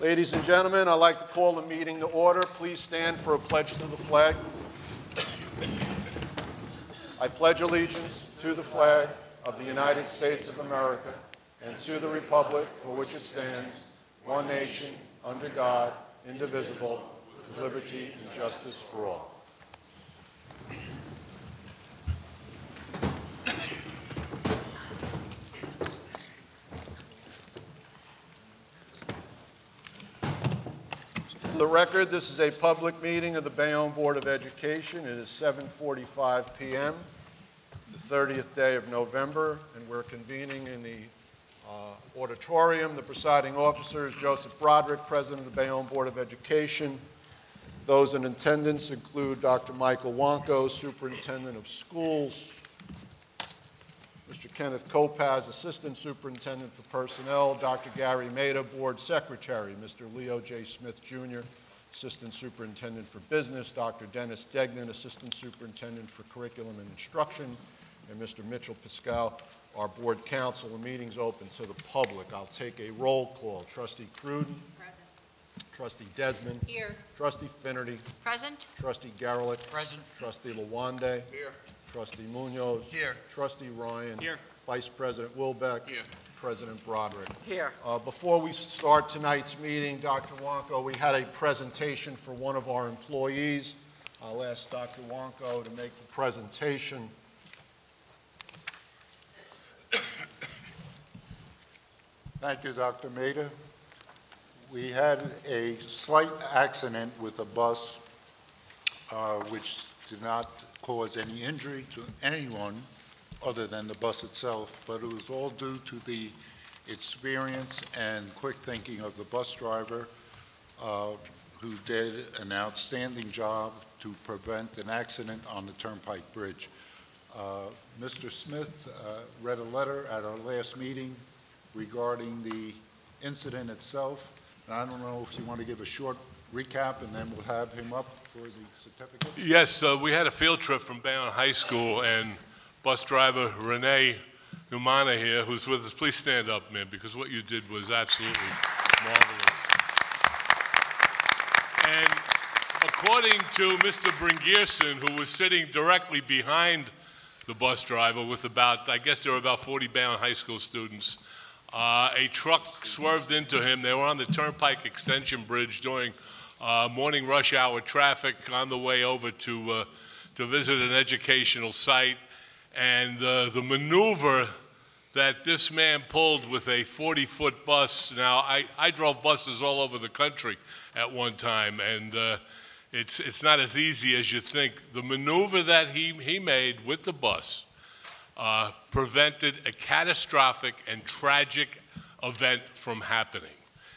Ladies and gentlemen, I'd like to call the meeting to order. Please stand for a pledge to the flag. I pledge allegiance to the flag of the United States of America and to the republic for which it stands, one nation, under God, indivisible, with liberty and justice for all. For the record, this is a public meeting of the Bayonne Board of Education. It is 7:45 p.m., the 30th day of November, and we're convening in the auditorium. The presiding officer is Joseph Broderick, President of the Bayonne Board of Education. Those in attendance include Dr. Michael Wanko, Superintendent of Schools, Mr. Kenneth Kopaz, Assistant Superintendent for Personnel, Dr. Gary Maida, Board Secretary, Mr. Leo J. Smith, Jr., Assistant Superintendent for Business, Dr. Dennis Degnan, Assistant Superintendent for Curriculum and Instruction, and Mr. Mitchell Pascal, our Board Counsel. The meeting's open to the public. I'll take a roll call. Trustee Cruden? Present. Trustee Desmond? Here. Trustee Finnerty? Present. Trustee Garrett? Present. Trustee Lawande? Here. Trustee Munoz? Here. Trustee Ryan? Here. Vice President Wilbeck? Here. President Broderick? Here. Before we start tonight's meeting, Dr. Wanko, we had a presentation for one of our employees. I'll ask Dr. Wanko to make the presentation. Thank you, Dr. Maida. We had a slight accident with a bus which did not cause any injury to anyone other than the bus itself, but it was all due to the experience and quick thinking of the bus driver who did an outstanding job to prevent an accident on the Turnpike Bridge. Mr. Smith read a letter at our last meeting regarding the incident itself. And I don't know if you want to give a short recap, and then we'll have him up for the certificate. Yes, we had a field trip from Bayonne High School, and bus driver Renee Numana here, who's with us, please stand up, man, because what you did was absolutely marvelous. And according to Mr. Bringierson, who was sitting directly behind the bus driver with about, I guess there were about 40 Bayonne High School students, a truck swerved into him. They were on the Turnpike Extension Bridge during morning rush hour traffic on the way over to visit an educational site. And the maneuver that this man pulled with a 40-foot bus, now I drove buses all over the country at one time, and it's not as easy as you think. The maneuver that he made with the bus prevented a catastrophic and tragic event from happening.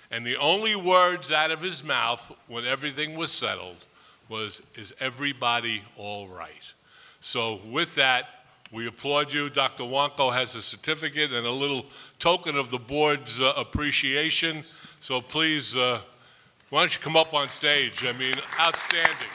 And the only words out of his mouth when everything was settled was, "Is everybody all right?" So with that, we applaud you. Dr. Wanko has a certificate and a little token of the board's appreciation. So please, why don't you come up on stage? I mean, outstanding.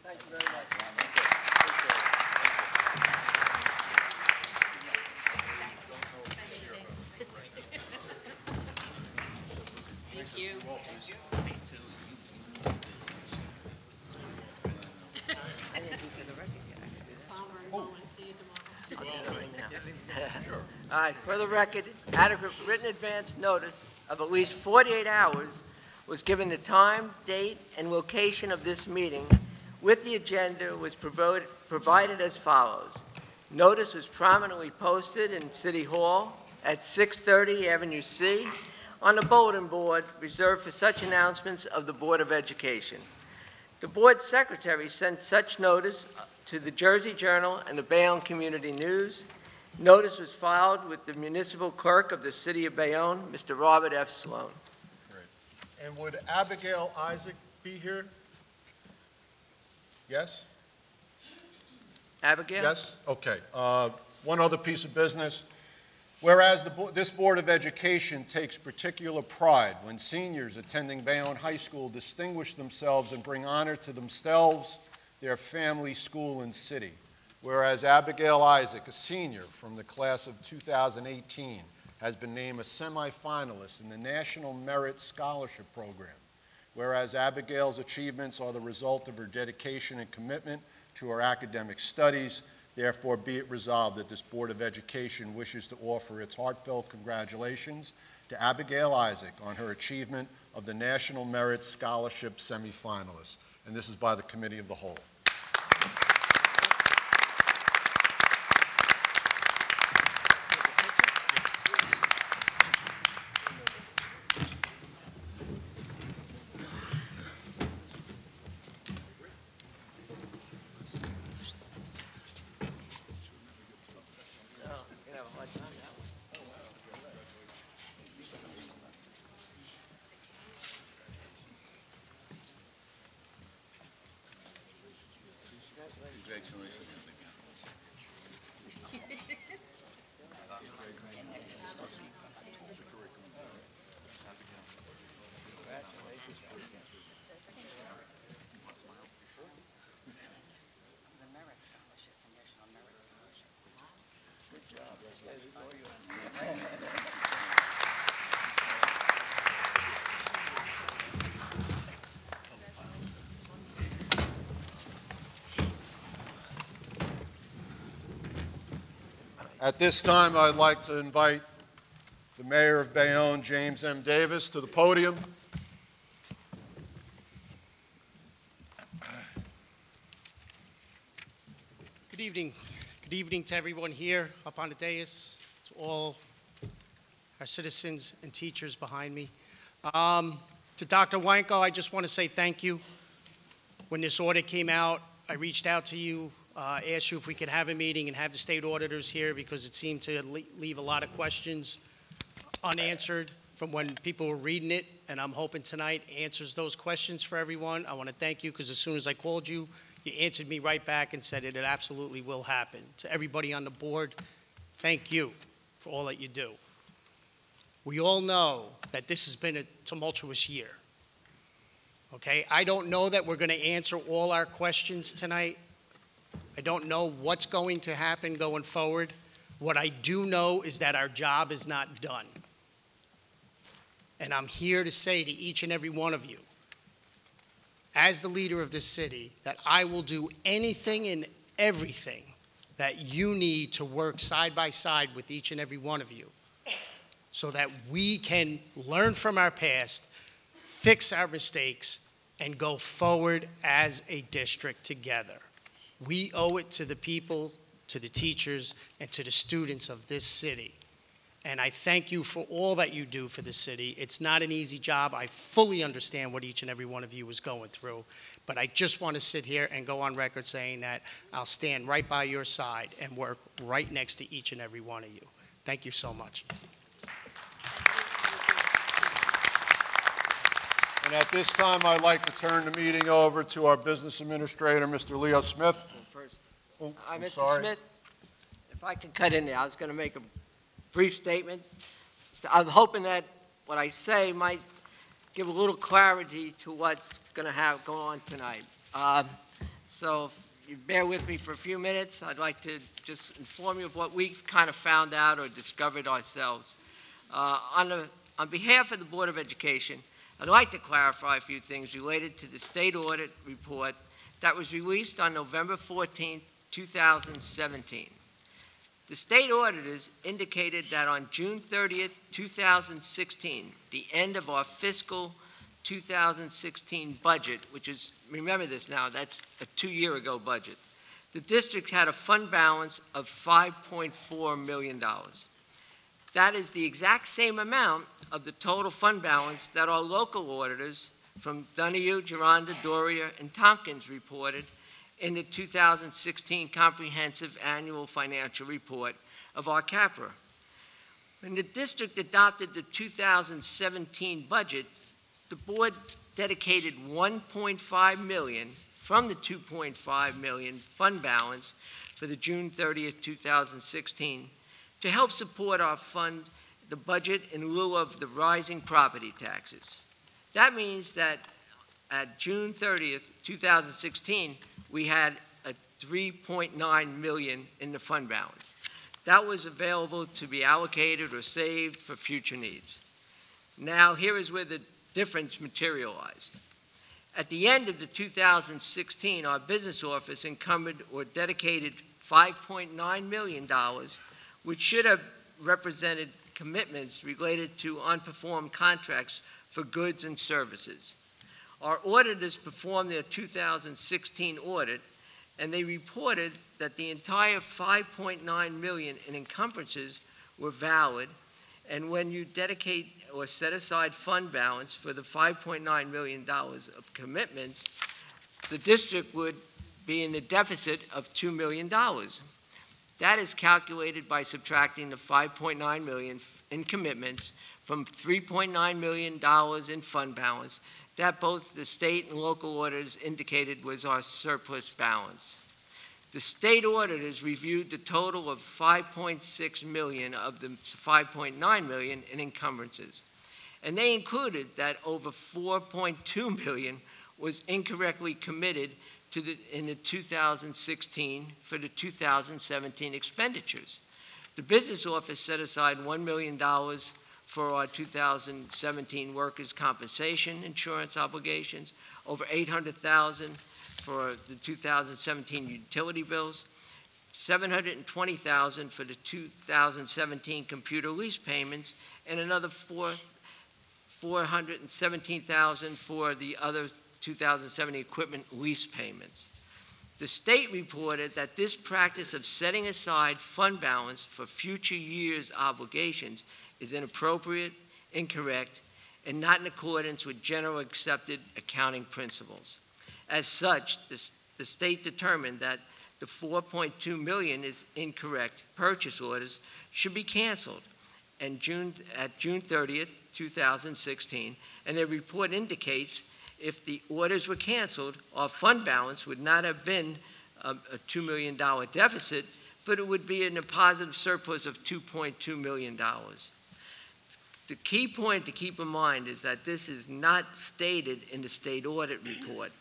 Thank you very much. Thank you. All right, for the record, adequate written advance notice of at least 48 hours was given the time, date, and location of this meeting, with the agenda was provided as follows. Notice was prominently posted in City Hall at 630 Avenue C on the bulletin board reserved for such announcements of the Board of Education. The board secretary sent such notice to the Jersey Journal and the Bayonne Community News. Notice was filed with the municipal clerk of the city of Bayonne, Mr. Robert F. Sloan. And would Abigail Isaac be here? Yes? Abigail? Yes? Okay. One other piece of business. Whereas this Board of Education takes particular pride when seniors attending Bayonne High School distinguish themselves and bring honor to themselves, their family, school, and city. Whereas Abigail Isaac, a senior from the class of 2018, has been named a semifinalist in the National Merit Scholarship Program. Whereas Abigail's achievements are the result of her dedication and commitment to her academic studies, therefore be it resolved that this Board of Education wishes to offer its heartfelt congratulations to Abigail Isaac on her achievement of the National Merit Scholarship semifinalist. And this is by the Committee of the Whole. At this time, I'd like to invite the Mayor of Bayonne, James M. Davis, to the podium. Good evening. Good evening to everyone here up on the dais, to all our citizens and teachers behind me. To Dr. Wanko, I just want to say thank you. When this audit came out, I reached out to you, asked you if we could have a meeting and have the state auditors here because it seemed to leave a lot of questions unanswered from when people were reading it, and I'm hoping tonight answers those questions for everyone. I want to thank you because as soon as I called you, you answered me right back and said it absolutely will happen. To everybody on the board, thank you for all that you do. We all know that this has been a tumultuous year. Okay, I don't know that we're going to answer all our questions tonight. I don't know what's going to happen going forward. What I do know is that our job is not done. And I'm here to say to each and every one of you, as the leader of this city, that I will do anything and everything that you need to work side by side with each and every one of you so that we can learn from our past, fix our mistakes, and go forward as a district together. We owe it to the people, to the teachers, and to the students of this city. And I thank you for all that you do for the city. It's not an easy job. I fully understand what each and every one of you is going through. But I just want to sit here and go on record saying that I'll stand right by your side and work right next to each and every one of you. Thank you so much. And at this time, I'd like to turn the meeting over to our business administrator, Mr. Leo Smith. First, Oh, I'm Mr. sorry. Smith, if I can cut in there, I was going to make a brief statement. So I'm hoping that what I say might give a little clarity to what's going to go on tonight. So if you bear with me for a few minutes, I'd like to just inform you of what we've kind of found out or discovered ourselves. On behalf of the Board of Education, I'd like to clarify a few things related to the state audit report that was released on November 14, 2017. The state auditors indicated that on June 30, 2016, the end of our fiscal 2016 budget, which is, remember this now, that's a 2-year ago budget, the district had a fund balance of $5.4 million. That is the exact same amount of the total fund balance that our local auditors from Donahue, Gironda, Doria, and Tompkins reported in the 2016 Comprehensive Annual Financial Report of our CAPRA. When the district adopted the 2017 budget, the board dedicated $1.5 million from the $2.5 million fund balance for the June 30th, 2016 to help support our fund, the budget in lieu of the rising property taxes. That means that at June 30th, 2016, we had a $3.9 million in the fund balance. That was available to be allocated or saved for future needs. Now, here is where the difference materialized. At the end of the 2016, our business office encumbered or dedicated $5.9 million, which should have represented commitments related to unperformed contracts for goods and services. Our auditors performed their 2016 audit, and they reported that the entire $5.9 million in encumbrances were valid, and when you dedicate or set aside fund balance for the $5.9 million of commitments, the district would be in a deficit of $2 million. That is calculated by subtracting the $5.9 million in commitments from $3.9 million in fund balance that both the state and local auditors indicated was our surplus balance. The state auditors reviewed the total of $5.6 million of the $5.9 million in encumbrances, and they included that over $4.2 million was incorrectly committed in the 2016 for the 2017 expenditures. The business office set aside $1 million for our 2017 workers' compensation insurance obligations, over $800,000 for the 2017 utility bills, $720,000 for the 2017 computer lease payments, and another $417,000 for the other 2017 equipment lease payments. The state reported that this practice of setting aside fund balance for future years' obligations is inappropriate, incorrect, and not in accordance with general accepted accounting principles. As such, the state determined that the $4.2 million is incorrect purchase orders should be canceled at June 30th, 2016, and the report indicates if the orders were canceled, our fund balance would not have been a $2 million deficit, but it would be in a positive surplus of $2.2 million. The key point to keep in mind is that this is not stated in the state audit report,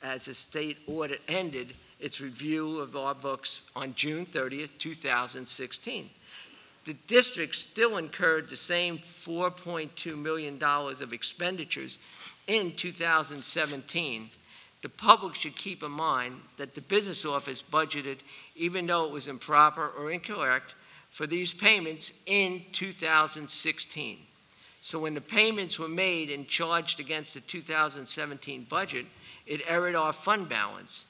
as the state audit ended its review of our books on June 30th, 2016. The district still incurred the same $4.2 million of expenditures in 2017. The public should keep in mind that the business office budgeted, even though it was improper or incorrect, for these payments in 2016. So when the payments were made and charged against the 2017 budget, it errored our fund balance.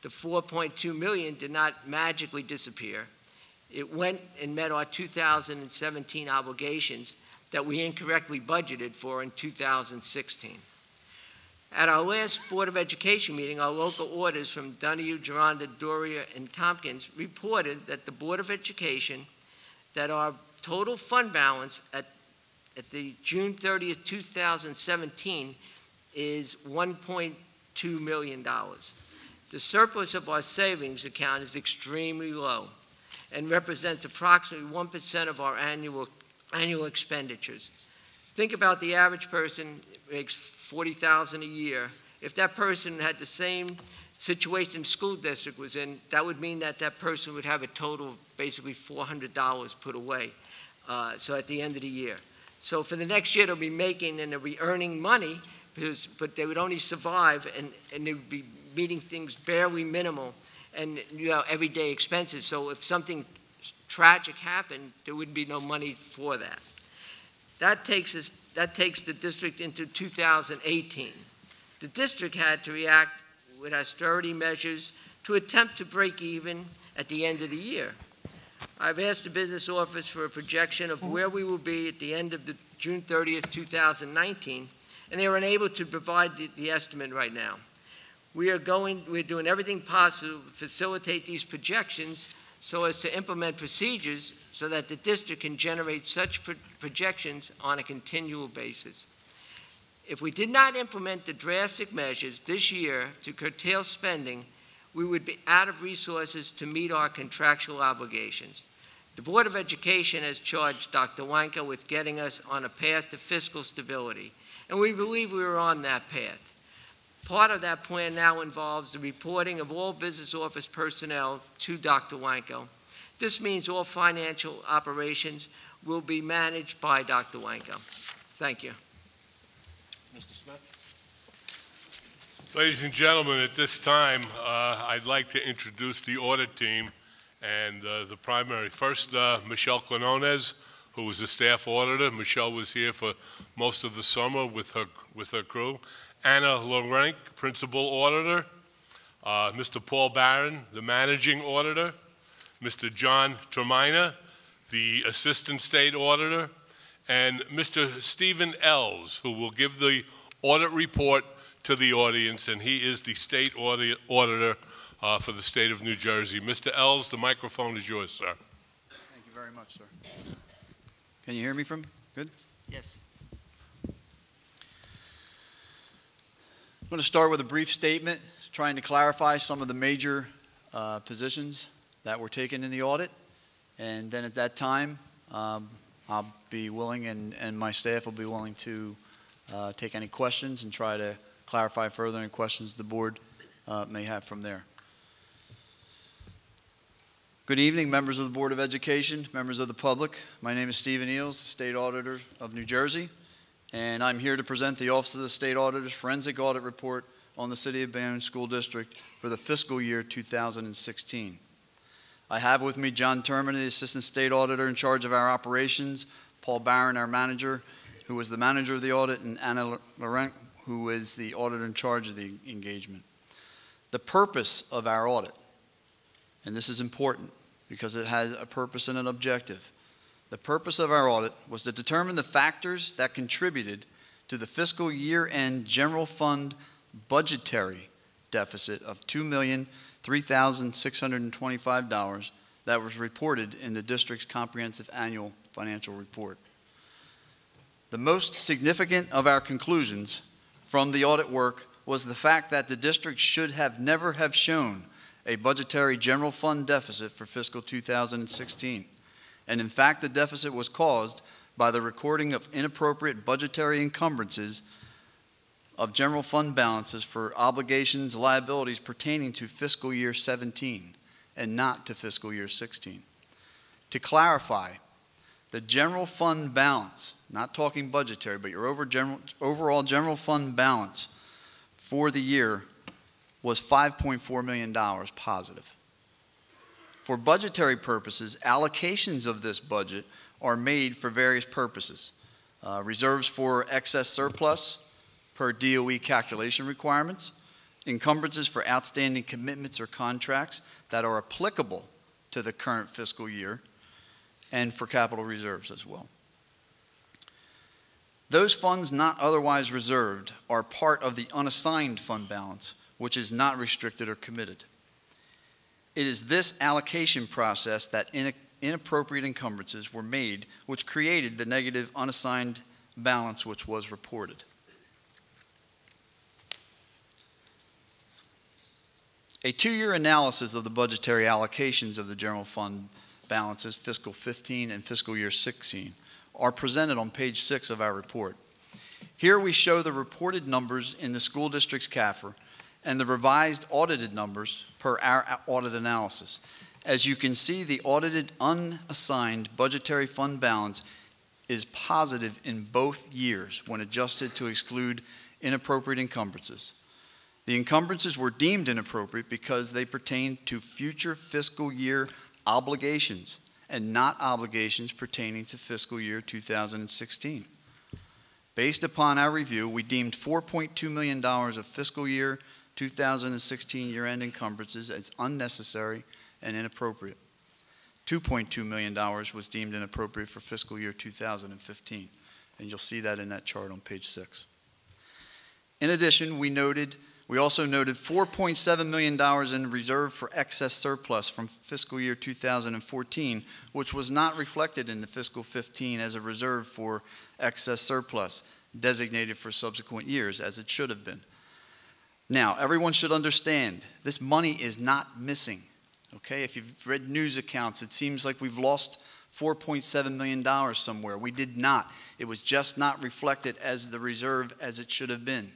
The $4.2 million did not magically disappear. It went and met our 2017 obligations that we incorrectly budgeted for in 2016. At our last Board of Education meeting, our local auditors from Donahue, Gironda, Doria, and Tompkins reported that the Board of Education, that our total fund balance at the June 30th, 2017 is $1.2 million. The surplus of our savings account is extremely low and represents approximately 1% of our annual expenditures. Think about the average person makes $40,000 a year. If that person had the same situation the school district was in, that would mean that that person would have a total of basically $400 put away. So at the end of the year. So for the next year, they'll be making and they'll be earning money, but they would only survive and they would be meeting things barely minimal and everyday expenses. So if something tragic happened, there would be no money for that. That takes the district into 2018. The district had to react with austerity measures to attempt to break even at the end of the year. I've asked the business office for a projection of where we will be at the end of the June 30th, 2019, and they are unable to provide the estimate right now. We're doing everything possible to facilitate these projections so as to implement procedures so that the district can generate such projections on a continual basis. If we did not implement the drastic measures this year to curtail spending, we would be out of resources to meet our contractual obligations. The Board of Education has charged Dr. Wanka with getting us on a path to fiscal stability, and we believe we are on that path. Part of that plan now involves the reporting of all business office personnel to Dr. Wanko. This means all financial operations will be managed by Dr. Wanko. Thank you. Mr. Smith? Ladies and gentlemen, at this time, I'd like to introduce the audit team and the primary. First, Michelle Quinones, who was the staff auditor. Michelle was here for most of the summer with her crew. Anna Laurent, principal auditor. Mr. Paul Barron, the managing auditor. Mr. John Termina, the assistant state auditor. And Mr. Stephen Ells, who will give the audit report to the audience, and he is the state auditor for the state of New Jersey. Mr. Ells, the microphone is yours, sir. Thank you very much, sir. Can you hear me from? Good? Yes. I'm going to start with a brief statement trying to clarify some of the major positions that were taken in the audit. And then at that time, I'll be willing and my staff will be willing to take any questions and try to clarify further any questions the board may have from there. Good evening, members of the Board of Education, members of the public. My name is Stephen Eels, State Auditor of New Jersey, and I'm here to present the Office of the State Auditor's Forensic Audit Report on the City of Bayonne School District for the fiscal year 2016. I have with me John Termina, the Assistant State Auditor in charge of our operations, Paul Barron, our manager, who was the manager of the audit, and Anna Laurent, who is the auditor in charge of the engagement. The purpose of our audit, and this is important because it has a purpose and an objective. The purpose of our audit was to determine the factors that contributed to the fiscal year-end general fund budgetary deficit of $2,003,625 that was reported in the district's comprehensive annual financial report. The most significant of our conclusions from the audit work was the fact that the district should have never have shown a budgetary general fund deficit for fiscal 2016. And in fact, the deficit was caused by the recording of inappropriate budgetary encumbrances of general fund balances for obligations, liabilities pertaining to fiscal year 17 and not to fiscal year 16. To clarify, the general fund balance, not talking budgetary, but your overall general fund balance for the year was $5.4 million positive. For budgetary purposes, allocations of this budget are made for various purposes. Reserves for excess surplus per DOE calculation requirements, encumbrances for outstanding commitments or contracts that are applicable to the current fiscal year, and for capital reserves as well. Those funds not otherwise reserved are part of the unassigned fund balance, which is not restricted or committed. It is this allocation process that inappropriate encumbrances were made, which created the negative unassigned balance which was reported. A two-year analysis of the budgetary allocations of the general fund balances, fiscal 15 and fiscal year 16, are presented on page 6 of our report. Here we show the reported numbers in the school district's CAFR and the revised audited numbers per our audit analysis. As you can see, the audited unassigned budgetary fund balance is positive in both years when adjusted to exclude inappropriate encumbrances. The encumbrances were deemed inappropriate because they pertain to future fiscal year obligations and not obligations pertaining to fiscal year 2016. Based upon our review, we deemed $4.2 million of fiscal year 2016 year-end encumbrances as unnecessary and inappropriate. $2.2 million was deemed inappropriate for fiscal year 2015, and you'll see that in that chart on page 6. In addition, we also noted $4.7 million in reserve for excess surplus from fiscal year 2014, which was not reflected in the fiscal 15 as a reserve for excess surplus designated for subsequent years, as it should have been. Now, everyone should understand, this money is not missing, okay? If you've read news accounts, it seems like we've lost $4.7 million somewhere. We did not. It was just not reflected as the reserve as it should have been.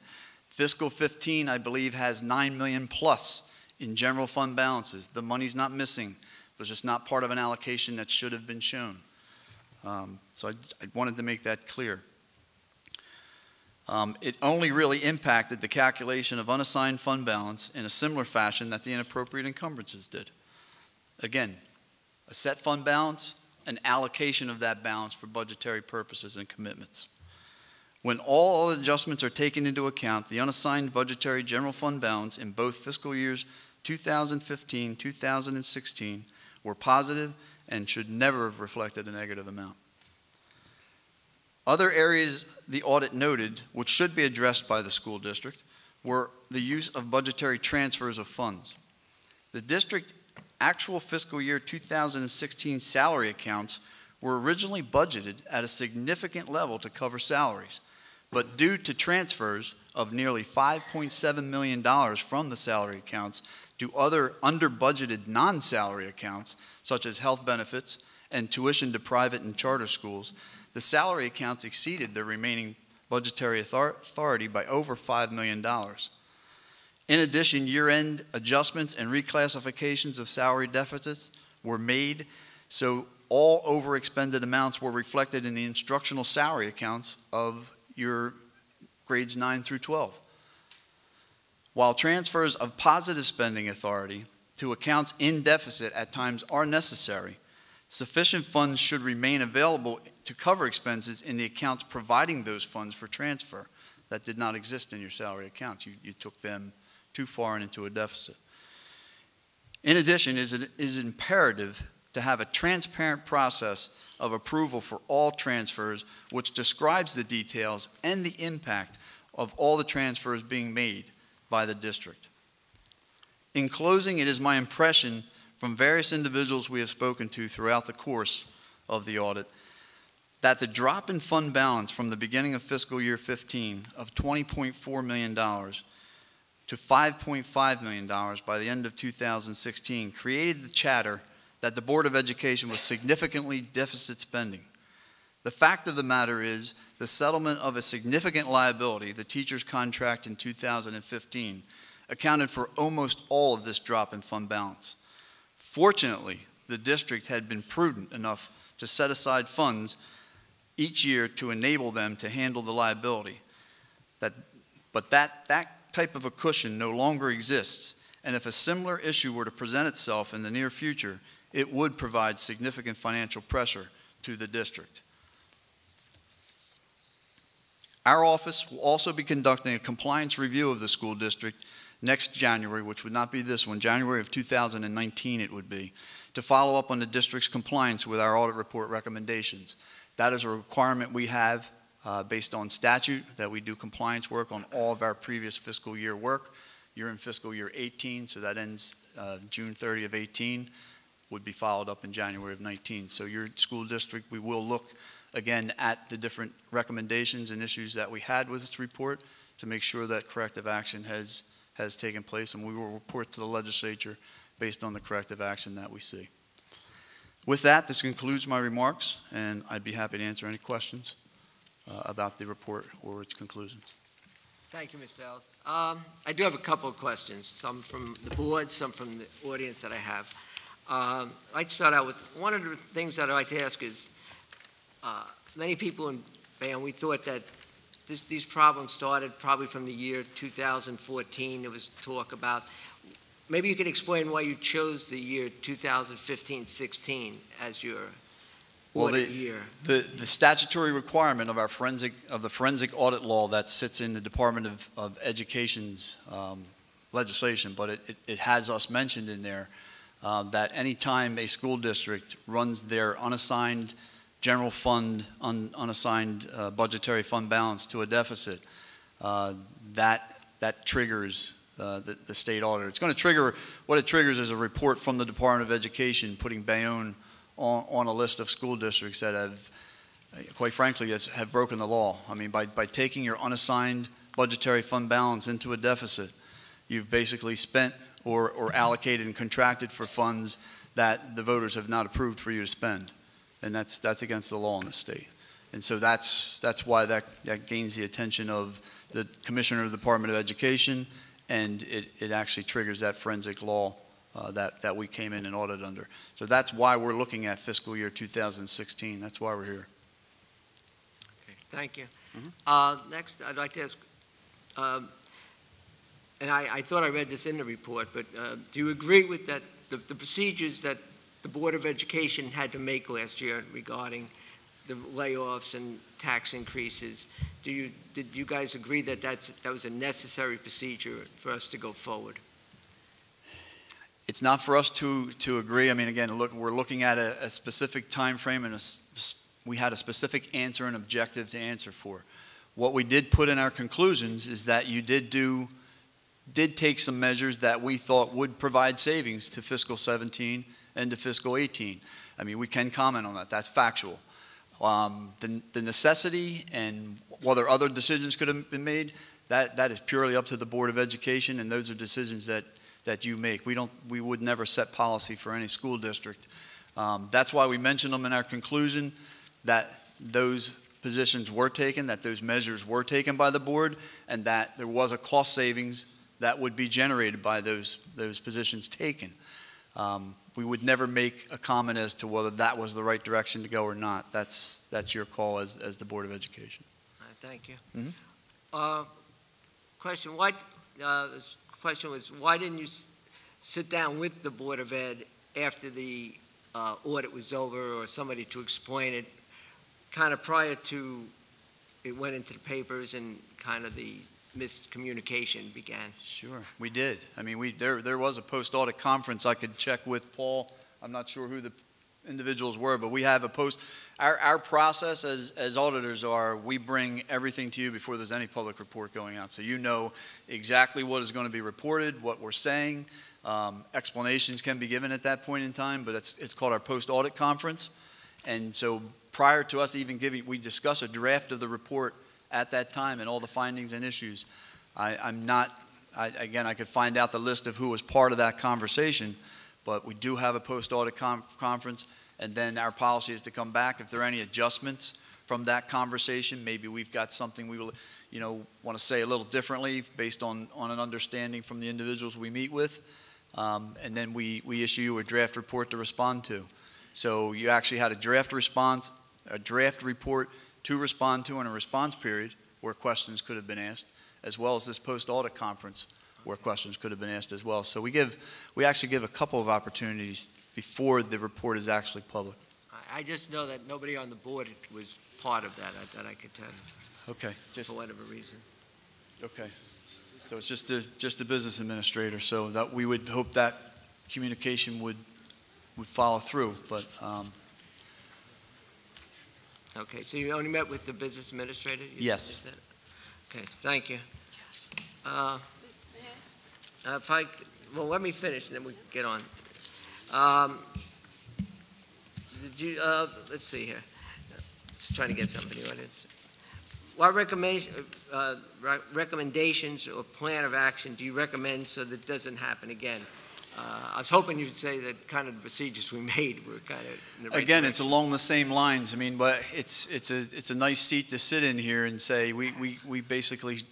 Fiscal 15, I believe, has $9 million plus in general fund balances. The money's not missing. It was just not part of an allocation that should have been shown. So I wanted to make that clear. It only really impacted the calculation of unassigned fund balance in a similar fashion that the inappropriate encumbrances did. Again, a set fund balance, an allocation of that balance for budgetary purposes and commitments. When all adjustments are taken into account, the unassigned budgetary general fund balance in both fiscal years 2015, 2016 were positive and should never have reflected a negative amount. Other areas the audit noted, which should be addressed by the school district, were the use of budgetary transfers of funds. The district actual fiscal year 2016 salary accounts were originally budgeted at a significant level to cover salaries, but due to transfers of nearly $5.7 million from the salary accounts to other under-budgeted non-salary accounts, such as health benefits and tuition to private and charter schools, the salary accounts exceeded the remaining budgetary authority by over $5 million. In addition, year-end adjustments and reclassifications of salary deficits were made, so all overexpended amounts were reflected in the instructional salary accounts of your grades 9 through 12. While transfers of positive spending authority to accounts in deficit at times are necessary, sufficient funds should remain available to cover expenses in the accounts providing those funds for transfer that did not exist in your salary accounts. You took them too far and into a deficit. In addition, it is imperative to have a transparent process of approval for all transfers, which describes the details and the impact of all the transfers being made by the district. In closing, it is my impression from various individuals we have spoken to throughout the course of the audit that the drop in fund balance from the beginning of fiscal year 15 of $20.4 million to $5.5 million by the end of 2016 created the chatter that the Board of Education was significantly deficit spending. The fact of the matter is the settlement of a significant liability, the teacher's contract in 2015, accounted for almost all of this drop in fund balance. Fortunately, the district had been prudent enough to set aside funds each year to enable them to handle the liability. But that type of a cushion no longer exists, and if a similar issue were to present itself in the near future, it would provide significant financial pressure to the district. Our office will also be conducting a compliance review of the school district next January, which would not be this one, January of 2019 it would be, to follow up on the district's compliance with our audit report recommendations. That is a requirement we have based on statute that we do compliance work on all of our previous fiscal year work. You're in fiscal year 18, so that ends June 30 of 18, would be followed up in January of 19. So your school district, we will look again at the different recommendations and issues that we had with this report to make sure that corrective action has taken place, and we will report to the legislature based on the corrective action that we see. With that, this concludes my remarks, and I'd be happy to answer any questions about the report or its conclusions. Thank you, Mr. Ellis. I do have a couple of questions, some from the board, some from the audience that I have. I'd like to start out with one of the things that I'd like to ask is, many people in Bayonne, we thought that these problems started probably from the year 2014. There was talk about, maybe you can explain why you chose the year 2015-16 as your audit year. The statutory requirement of the forensic audit law that sits in the Department of Education's legislation, but it has us mentioned in there that anytime a school district runs their unassigned general fund, unassigned budgetary fund balance to a deficit, that triggers the state auditor. It's going to trigger, what it triggers is a report from the Department of Education putting Bayonne on a list of school districts that have, quite frankly, have broken the law. I mean, by taking your unassigned budgetary fund balance into a deficit, you've basically spent or allocated and contracted for funds that the voters have not approved for you to spend. And that's against the law in the state. And so that's why that gains the attention of the Commissioner of the Department of Education, and it actually triggers that forensic law that we came in and audited under. So that's why we're looking at fiscal year 2016. That's why we're here. Okay, thank you. Next, I'd like to ask, and I thought I read this in the report, but do you agree with that the procedures that the Board of Education had to make last year regarding the layoffs and tax increases? Did you guys agree that that was a necessary procedure for us to go forward? It's not for us to agree. I mean, again, we're looking at a specific time frame, and we had a specific answer and objective to answer for. What we did put in our conclusions is that you did take some measures that we thought would provide savings to fiscal 17 and to fiscal 18. I mean, we can comment on that. That's factual. The necessity and whether other decisions could have been made, that is purely up to the Board of Education, and those are decisions that you make. We would never set policy for any school district. That's why we mentioned them in our conclusion, that those positions were taken, that those measures were taken by the board, and that there was a cost savings that would be generated by those positions taken. We would never make a comment as to whether that was the right direction to go or not. That's your call as the Board of Education. All right, thank you. Mhm. Question was, why didn't you sit down with the Board of Ed after the audit was over, or somebody to explain it, kind of prior to it went into the papers and kind of the miscommunication began? Sure, we did. I mean, there was a post-audit conference. I could check with Paul. I'm not sure who the individuals were, but we have a our process as auditors are, we bring everything to you before there's any public report going out. So you know exactly what is going to be reported, what we're saying. Explanations can be given at that point in time, but it's called our post-audit conference. And so prior to us even we discuss a draft of the report at that time and all the findings and issues. Again, I could find out the list of who was part of that conversation, but we do have a post-audit conference, and then our policy is to come back. If there are any adjustments from that conversation, maybe we've got something we will, want to say a little differently based on an understanding from the individuals we meet with, and then we issue you a draft report to respond to. So you actually had a draft report to respond to in a response period where questions could have been asked, as well as this post-audit conference where questions could have been asked as well. So we actually give a couple of opportunities before the report is actually public. I just know that nobody on the board was part of that I could tell you. Okay. For whatever reason. Okay. So it's just a business administrator, so that we would hope that communication would follow through, but Okay, so you only met with the business administrator? Yes. Okay, thank you. Let me finish and then we can get on. Let's see here. Just trying to get somebody on this. What recommendations or plan of action do you recommend so that it doesn't happen again? I was hoping you'd say that kind of the procedures we made were kind of in the right Again, direction. it's along the same lines. I mean, but it's a nice seat to sit in here and say we basically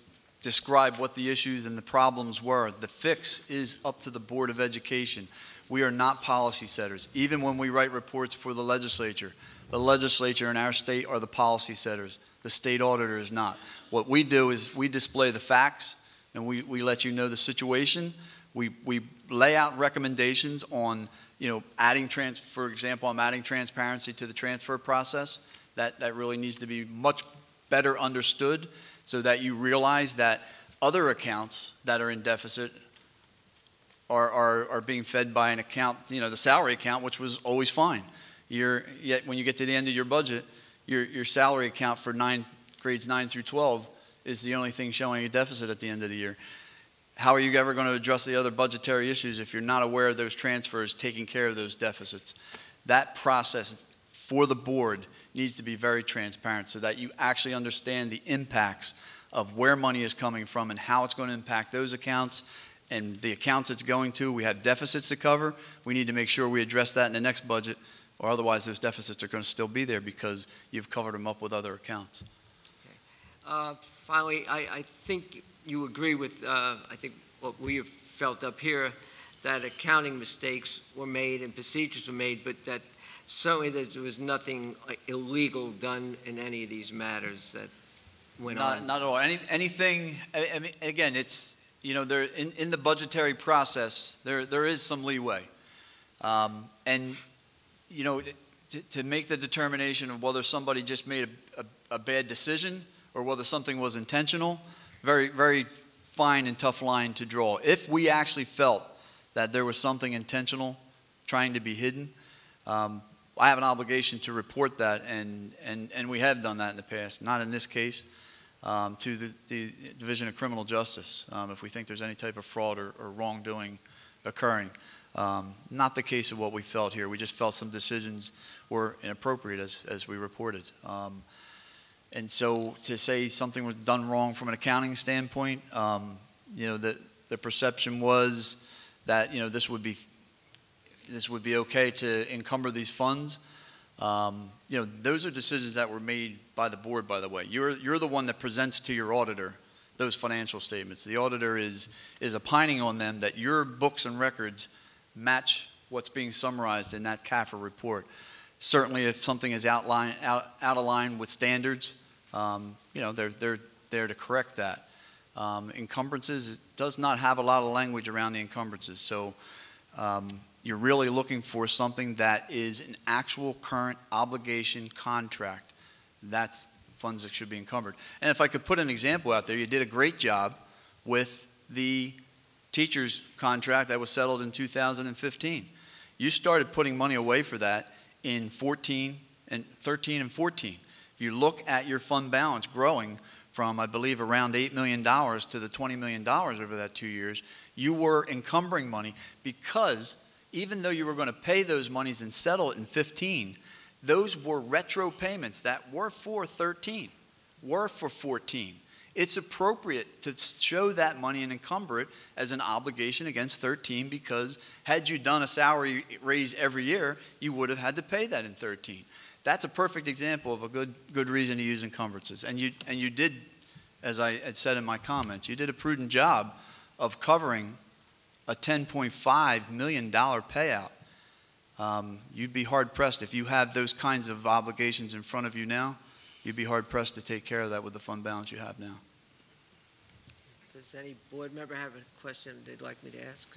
describe what the issues and the problems were. The fix is up to the Board of Education. We are not policy setters. Even when we write reports for the legislature in our state are the policy setters. The state auditor is not. What we do is we display the facts and we let you know the situation. We lay out recommendations on, for example, I'm adding transparency to the transfer process. That really needs to be much better understood so that you realize that other accounts that are in deficit are being fed by an account, the salary account, which was always fine. Yet when you get to the end of your budget, your salary account for grades 9 through 12 is the only thing showing a deficit at the end of the year. How are you ever going to address the other budgetary issues if you're not aware of those transfers taking care of those deficits? That process for the board needs to be very transparent so that you actually understand the impacts of where money is coming from and how it's going to impact those accounts and the accounts it's going to. We have deficits to cover. We need to make sure we address that in the next budget, or otherwise those deficits are going to still be there because you've covered them up with other accounts. Finally, I think you agree with, I think, what we have felt up here, that accounting mistakes were made and procedures were made, but that certainly there was nothing illegal done in any of these matters that went on. Not at all. Anything, I mean, again, it's, there in the budgetary process, there is some leeway. And, to make the determination of whether somebody just made a bad decision or whether something was intentional, very, very fine and tough line to draw. If we actually felt that there was something intentional trying to be hidden, I have an obligation to report that, and we have done that in the past, not in this case, to the Division of Criminal Justice, if we think there's any type of fraud or wrongdoing occurring. Not the case of what we felt here. We just felt some decisions were inappropriate as we reported. And so to say something was done wrong from an accounting standpoint, the perception was that, this would be okay to encumber these funds. Those are decisions that were made by the board, by the way. You're the one that presents to your auditor those financial statements. The auditor is opining on them that your books and records match what's being summarized in that CAFR report. Certainly if something is out of line with standards, they're there to correct that. Encumbrances does not have a lot of language around the encumbrances, so you're really looking for something that is an actual current obligation contract. That's funds that should be encumbered. And if I could put an example out there, you did a great job with the teacher's contract that was settled in 2015. You started putting money away for that in 13 and 14. If you look at your fund balance growing from, I believe, around $8 million to the $20 million over that 2 years, you were encumbering money because even though you were going to pay those monies and settle it in 15, those were retro payments that were for 13, were for 14. It's appropriate to show that money and encumber it as an obligation against 13 because had you done a salary raise every year, you would have had to pay that in 13. That's a perfect example of a good reason to use encumbrances. And you did, as I had said in my comments, you did a prudent job of covering a $10.5 million payout. You'd be hard-pressed if you have those kinds of obligations in front of you now. You'd be hard-pressed to take care of that with the fund balance you have now. Does any board member have a question they'd like me to ask?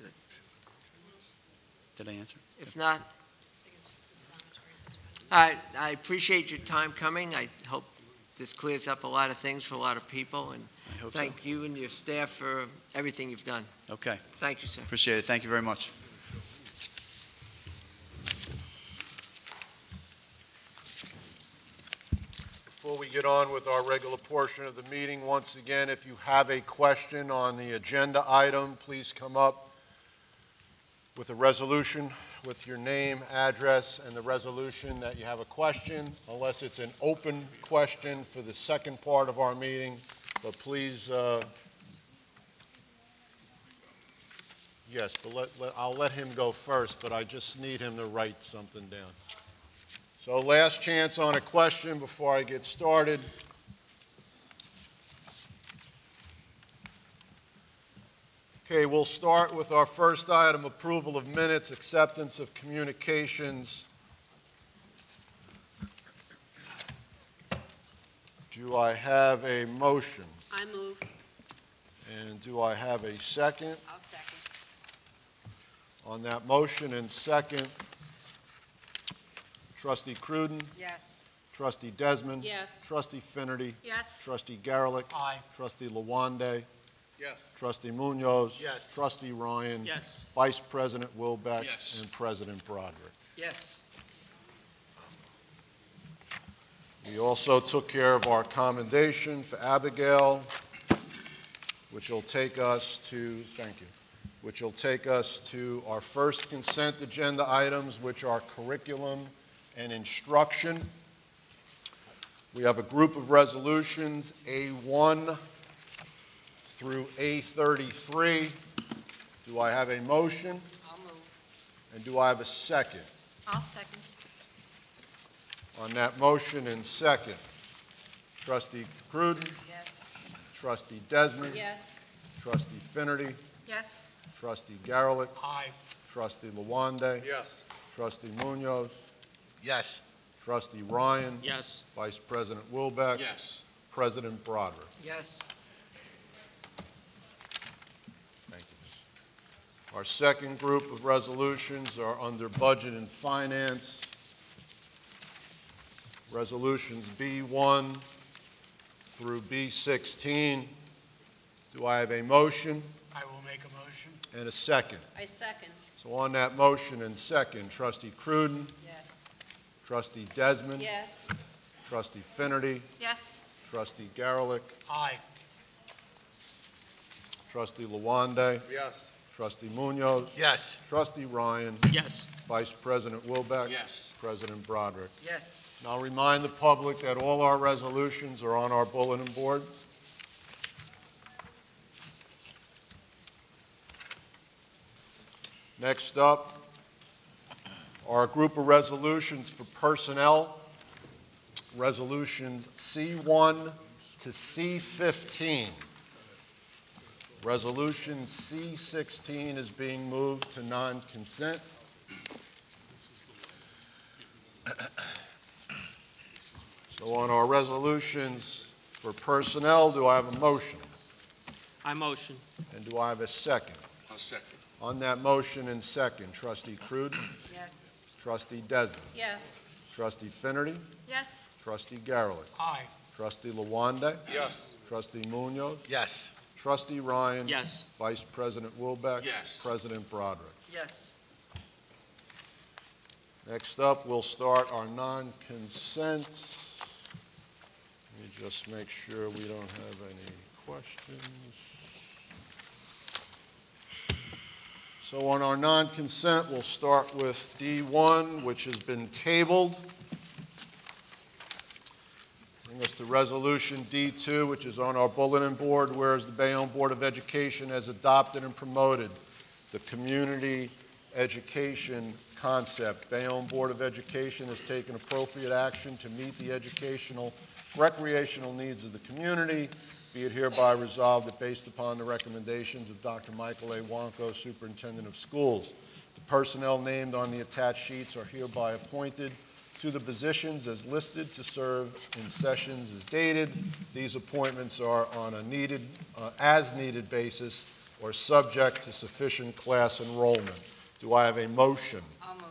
Did I answer? If not, I appreciate your time coming. I hope this clears up a lot of things for a lot of people, and I hope so. thank you and your staff for everything you've done. Okay. Thank you, sir. Appreciate it. Thank you very much. Before we get on with our regular portion of the meeting, once again, if you have a question on the agenda item, please come up with a resolution with your name, address, and the resolution that you have a question, unless it's an open question for the second part of our meeting. But please, yes, but I'll let him go first, but I just need him to write something down. So last chance on a question before I get started. Okay, we'll start with our first item, approval of minutes, acceptance of communications. Do I have a motion? I move. And do I have a second? I'll second. On that motion and second, Trustee Cruden, Yes. Trustee Desmond, Yes. Trustee Finnerty, Yes. Trustee Garlick, Aye. Trustee Lawande, Yes. Trustee Munoz. Yes. Trustee Ryan. Yes. Vice President Wilbeck. Yes. And President Broderick. Yes. We also took care of our commendation for Abigail, which will take us to, thank you, which will take us to our first consent agenda items, which are curriculum and instruction. We have a group of resolutions, A1 through A33. Do I have a motion? I'll move. And do I have a second? I'll second. On that motion and second, Trustee Cruden, Yes. Trustee Desmond, Yes. Trustee Finerty, Yes. Trustee Garlick, Aye. Trustee Lawande, Yes. Trustee Munoz, Yes. Trustee Ryan, Yes. Vice President Wilbeck, Yes. President Broderick. Yes. Thank you. Our second group of resolutions are under Budget and Finance. Resolutions B1 through B16. Do I have a motion I will make a motion. and a second? I second. So on that motion and second, Trustee Cruden, Yes. Trustee Desmond, Yes. Trustee Finerty, Yes. Trustee Garlick, Aye. Trustee Lawande, Yes. Trustee Munoz, Yes. Trustee Ryan, Yes. Vice President Wilbeck, Yes. President Broderick. Yes. And I'll remind the public that all our resolutions are on our bulletin board. Next up are a group of resolutions for personnel. Resolutions C1 to C15. Resolution C16 is being moved to non-consent. So on our resolutions for personnel, do I have a motion? I motion. And do I have a second? I'll second. On that motion and second, Trustee Cruden, Yes. Trustee Desmond, Yes. Trustee Finerty, Yes. Trustee Garlick, Aye. Trustee Lawande, Yes. Trustee Munoz, Yes. Trustee Ryan, Yes. Vice President Wilbeck, Yes. President Broderick. Yes. Next up, we'll start our non-consent. Let me just make sure we don't have any questions. So on our non-consent, we'll start with D1, which has been tabled. Bring us to Resolution D2, which is on our bulletin board, whereas the Bayonne Board of Education has adopted and promoted the community education concept. Bayonne Board of Education has taken appropriate action to meet the educational, recreational needs of the community. Be it hereby resolved that based upon the recommendations of Dr. Michael A. Wanko, Superintendent of Schools, the personnel named on the attached sheets are hereby appointed to the positions as listed to serve in sessions as dated. These appointments are on a as-needed basis or subject to sufficient class enrollment. Do I have a motion I'll move.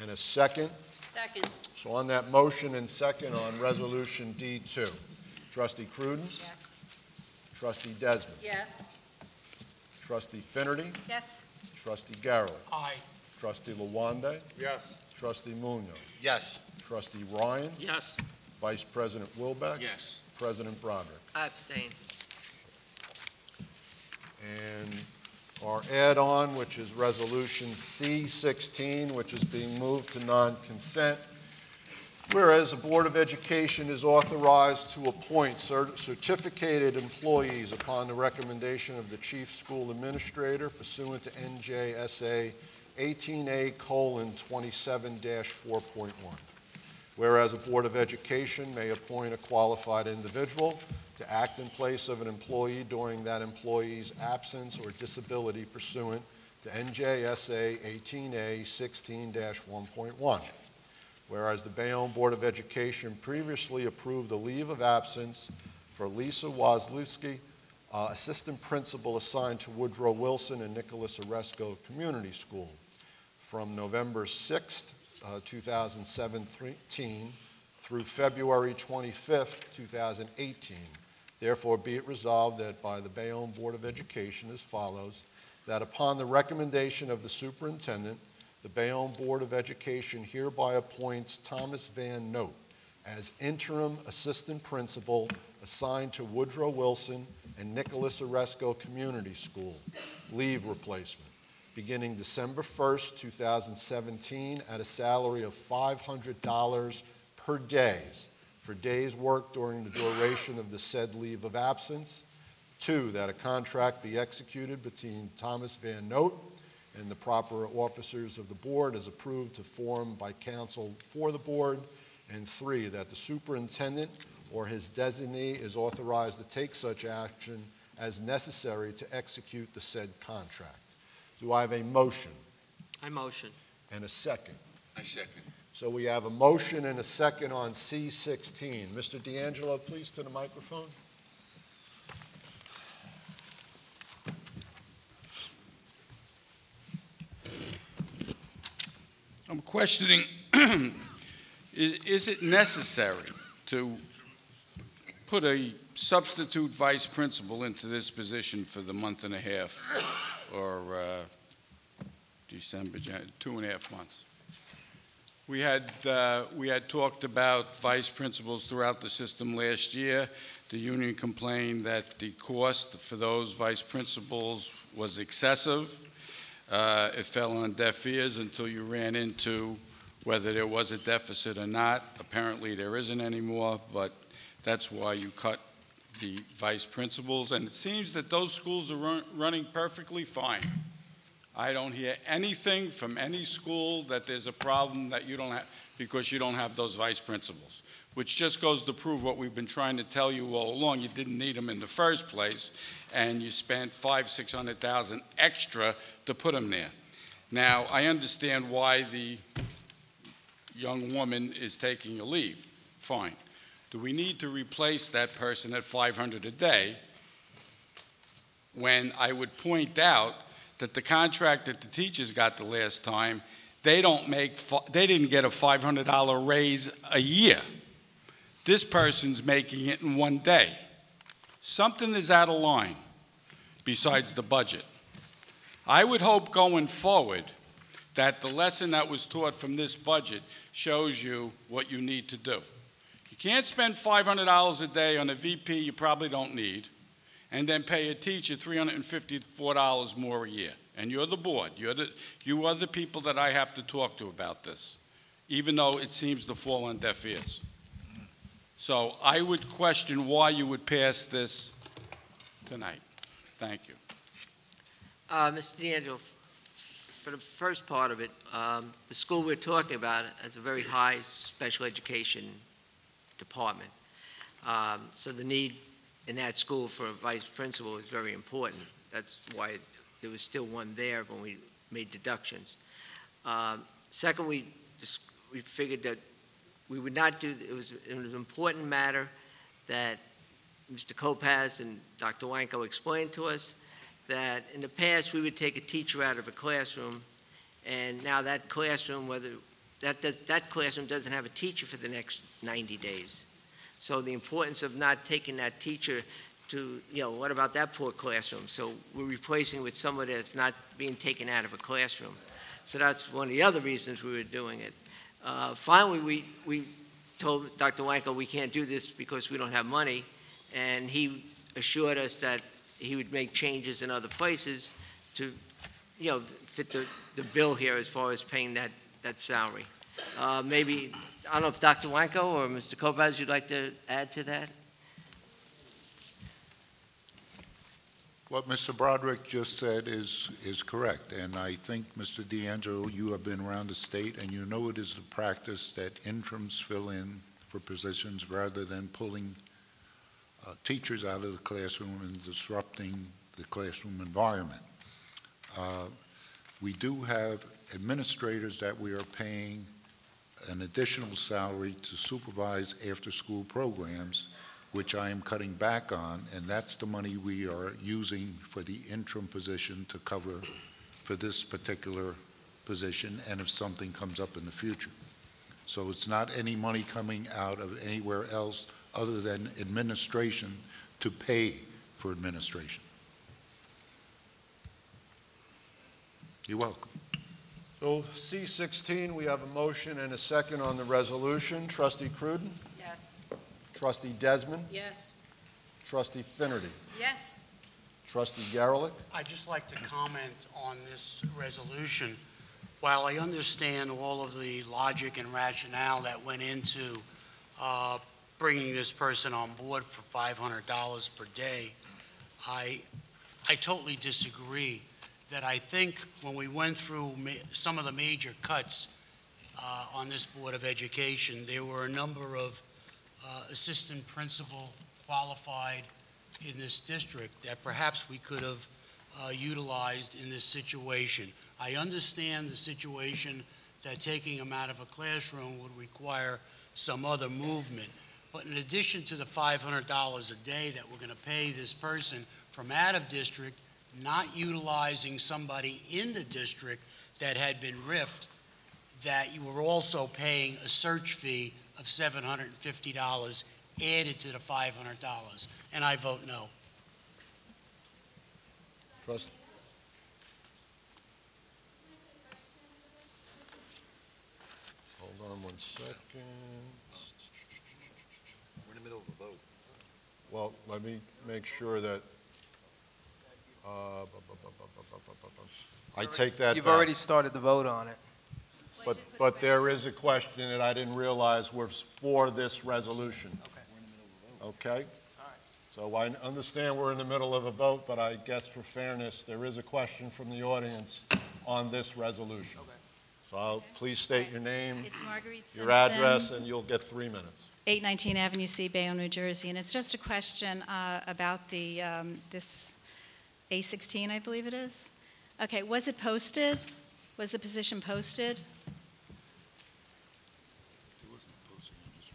and a second? Second. So on that motion and second on Resolution D2, Trustee Cruden, Yes. Trustee Desmond, Yes. Trustee Finerty, Yes. Trustee Garlick, Aye. Trustee Lawande, Yes. Trustee Munoz, Yes. Trustee Ryan, Yes. Vice President Wilbeck, Yes. President Broderick. I abstain. And our add-on, which is Resolution C16, which is being moved to non-consent. Whereas the Board of Education is authorized to appoint certificated employees upon the recommendation of the Chief School Administrator pursuant to NJSA 18A:27-4.1. Whereas the Board of Education may appoint a qualified individual to act in place of an employee during that employee's absence or disability pursuant to NJSA 18A:16-1.1. Whereas the Bayonne Board of Education previously approved a leave of absence for Lisa Wozlowski, assistant principal assigned to Woodrow Wilson and Nicholas Oresco Community School, from November 6th, 2017 through February 25th, 2018. Therefore, be it resolved that by the Bayonne Board of Education as follows, that upon the recommendation of the superintendent, the Bayonne Board of Education hereby appoints Thomas Van Note as interim assistant principal assigned to Woodrow Wilson and Nicholas Oresco Community School, leave replacement, beginning December 1st, 2017, at a salary of $500 per day for days worked during the duration of the said leave of absence. 2, that a contract be executed between Thomas Van Note and the proper officers of the board as approved to form by counsel for the board. And 3, that the superintendent or his designee is authorized to take such action as necessary to execute the said contract. Do I have a motion I motion. and a second? I second. So we have a motion and a second on C16. Mr. D'Angelo, please to the microphone. I'm questioning, is it necessary to put a substitute vice principal into this position for the month and a half, or December, 2.5 months? We had talked about vice principals throughout the system last year. The union complained that the cost for those vice principals was excessive. It fell on deaf ears until you ran into whether there was a deficit or not. Apparently there isn't anymore, but that's why you cut the vice principals. And it seems that those schools are running perfectly fine. I don't hear anything from any school that there's a problem that you don't have because you don't have those vice principals, which just goes to prove what we've been trying to tell you all along. You didn't need them in the first place, and you spent $500,000-600,000 extra to put them there. Now, I understand why the young woman is taking a leave. Fine. Do we need to replace that person at $500 a day when I would point out that the contract that the teachers got the last time, they didn't get a $500 raise a year. This person's making it in one day. Something is out of line besides the budget. I would hope going forward that the lesson that was taught from this budget shows you what you need to do. You can't spend $500 a day on a VP you probably don't need and then pay a teacher $354 more a year. And you're the board. You are the people that I have to talk to about this, even though it seems to fall on deaf ears. So I would question why you would pass this tonight. Thank you. Mr. D'Angelo, for the first part of it, the school we're talking about has a very high special education department. So the need in that school for a vice principal is very important. That's why there was still one there when we made deductions. Second, we figured that we would not do, it was an important matter that Mr. Kopaz and Dr. Wanko explained to us, that in the past we would take a teacher out of a classroom, and now that classroom, that classroom doesn't have a teacher for the next 90 days. So the importance of not taking that teacher to, what about that poor classroom? So we're replacing with somebody that's not being taken out of a classroom. So that's one of the other reasons we were doing it. Finally, we told Dr. Wanko we can't do this because we don't have money, and he assured us that he would make changes in other places to, fit the bill here as far as paying that salary. Maybe, I don't know if Dr. Wanko or Mr. Kopaz, you'd like to add to that? What Mr. Broderick just said is correct, and I think, Mr. D'Angelo, you have been around the state, and you know it is the practice that interims fill in for positions rather than pulling teachers out of the classroom and disrupting the classroom environment. We do have administrators that we are paying an additional salary to supervise after-school programs, which I am cutting back on, and that's the money we are using for the interim position to cover for this particular position, and if something comes up in the future. So it's not any money coming out of anywhere else other than administration to pay for administration. You're welcome. So C16, we have a motion and a second on the resolution. Trustee Cruden? Yes. Trustee Desmond? Yes. Trustee Finerty? Yes. Trustee Garelick? I'd just like to comment on this resolution. While I understand all of the logic and rationale that went into bringing this person on board for $500 per day, I totally disagree. That I think when we went through some of the major cuts on this Board of Education, there were a number of assistant principal qualified in this district that perhaps we could have utilized in this situation. I understand the situation that taking them out of a classroom would require some other movement. But in addition to the $500 a day that we're going to pay this person from out of district, not utilizing somebody in the district that had been riffed, that you were also paying a search fee of $750 added to the $500. And I vote no. Trust. Hold on one second. We're in the middle of a vote. Well, let me make sure that, I take that You've back. already started the vote on it. But there is a question that I didn't realize was for this resolution. Okay? So I understand we're in the middle of a vote, but I guess for fairness, there is a question from the audience on this resolution. So please state your name, It's Marguerite Simpson. your address, and you'll get 3 minutes. 819 Avenue C, Bayonne, New Jersey. And it's just a question about the, this A16, I believe it is. Okay, was it posted? Was the position posted?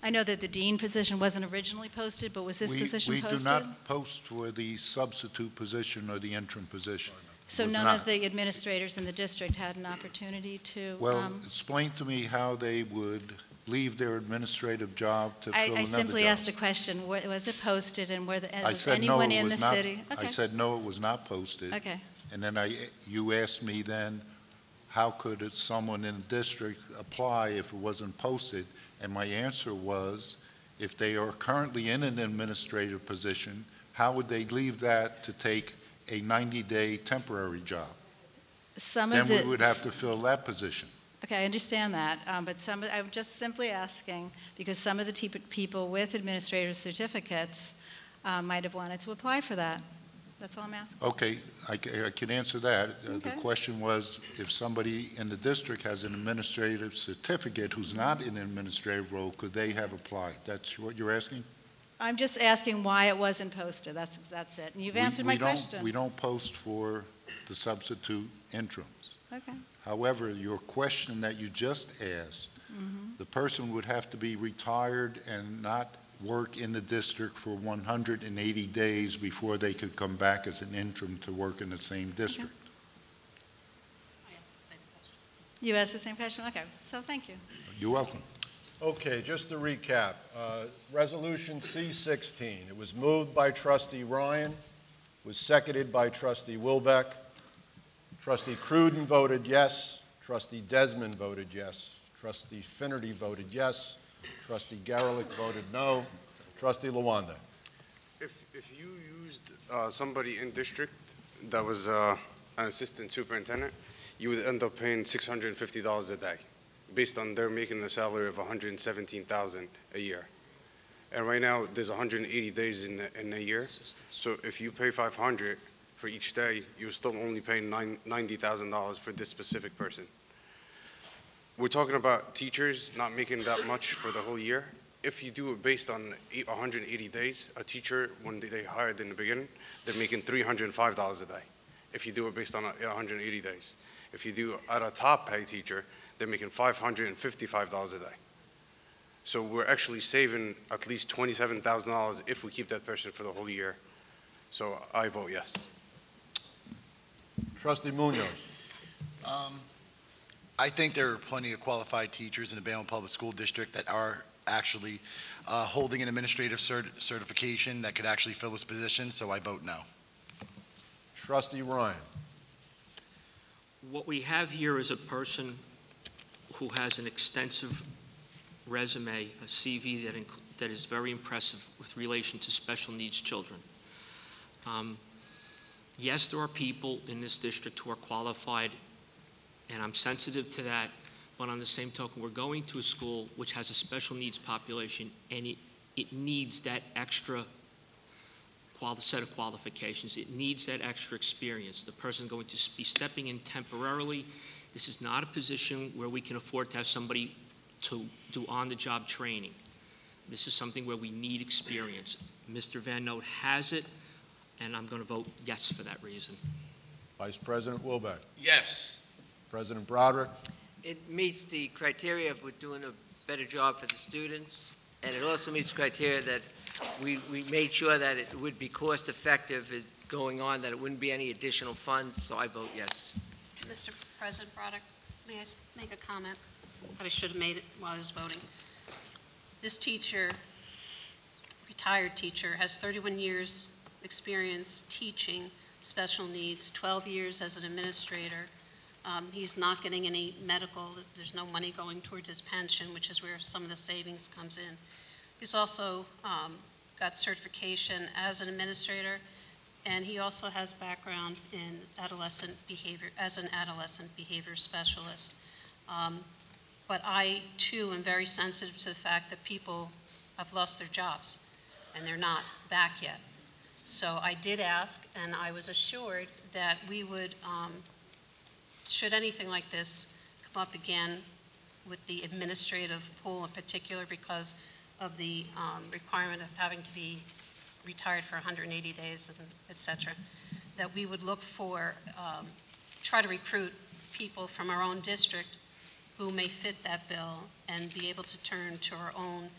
I know that the dean position wasn't originally posted, but was this position posted? We do not post for the substitute position or the interim position. So Was none not. of the administrators in the district had an opportunity to? Well, explain to me how they would leave their administrative job to fill another I job. simply asked a question. Was it posted, and was I said no, anyone it in the was not. city? I Okay. said no, it was not posted. Okay. And then you asked me then, how could someone in the district apply if it wasn't posted? And my answer was, if they are currently in an administrative position, how would they leave that to take a 90-day temporary job? Then we would have to fill that position. Okay, I understand that, but I'm just simply asking, because some of the people with administrative certificates might have wanted to apply for that. That's all I'm asking. Okay, I can answer that. The Okay. question was, if somebody in the district has an administrative certificate who's not in an administrative role, could they have applied? That's what you're asking? I'm just asking why it wasn't posted. That's it. And you've answered my question. We don't post for the substitute interims. Okay. However, your question that you just asked, the person would have to be retired and not work in the district for 180 days before they could come back as an interim to work in the same district. I asked the same question. You asked the same question? Okay, so thank you. You're welcome. Okay, just to recap, Resolution C16, it was moved by Trustee Ryan, was seconded by Trustee Wilbeck. Trustee Cruden voted yes. Trustee Desmond voted yes. Trustee Finerty voted yes. Trustee Garelick voted no. Trustee Lawanda. If you used somebody in district that was an assistant superintendent, you would end up paying $650 a day, based on they're making a salary of $117,000 a year. And right now, there's 180 days in a year. So if you pay $500 for each day, you're still only paying $90,000 for this specific person. We're talking about teachers not making that much for the whole year. If you do it based on 180 days, a teacher, when they hired in the beginning, they're making $305 a day. If you do it based on 180 days. If you do at a top pay teacher, they're making $555 a day. So we're actually saving at least $27,000 if we keep that person for the whole year. So I vote yes. Trustee Munoz. I think there are plenty of qualified teachers in the Bayonne Public School District that are actually holding an administrative certification that could actually fill this position, so I vote no. Trustee Ryan. What we have here is a person who has an extensive resume, a CV that is very impressive with relation to special needs children. Yes, there are people in this district who are qualified, and I'm sensitive to that, but on the same token, we're going to a school which has a special needs population, and it needs that extra set of qualifications. It needs that extra experience. The person going to be stepping in temporarily. This is not a position where we can afford to have somebody to do on-the-job training. This is something where we need experience. Mr. Van Note has it, and I'm going to vote yes for that reason. Vice President Wilbeck. Yes. President Broderick. It meets the criteria of we're doing a better job for the students, and it also meets criteria that we made sure that it would be cost-effective going on, that it wouldn't be any additional funds, so I vote yes. Mr. President Broderick, may I make a comment that I should have made it while I was voting? This teacher, retired teacher, has 31 years experience teaching special needs, 12 years as an administrator. He's not getting any medical. There's no money going towards his pension, which is where some of the savings comes in. He's also got certification as an administrator, and he also has background in adolescent behavior, as an adolescent behavior specialist. But I, too, am very sensitive to the fact that people have lost their jobs, and they're not back yet. So I did ask, and I was assured that we would, should anything like this come up again with the administrative pool in particular, because of the requirement of having to be retired for 180 days, and et cetera, that we would look for, try to recruit people from our own district who may fit that bill and be able to turn to our own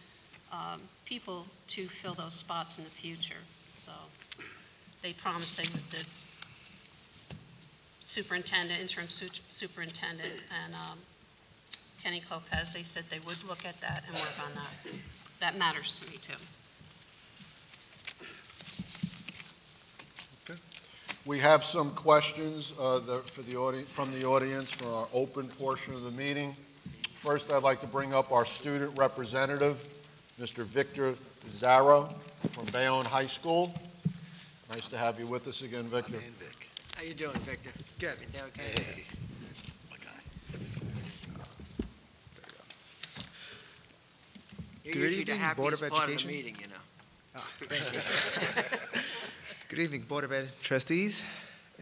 people to fill those spots in the future. So they promised they would, the superintendent, interim superintendent, and Kenny Lopez, they said they would look at that and work on that. That matters to me, too. Okay. We have some questions from the audience for our open portion of the meeting. First, I'd like to bring up our student representative, Mr. Victor Zaro from Bayonne High School. Nice to have you with us again, Victor. My man, Vic. How you doing, Victor? Good. Everything okay? Hey, that's my guy. You're Good usually the evening, Board of happiest part of the Education. meeting, you know. Thank you. Good evening, Board of Ed trustees,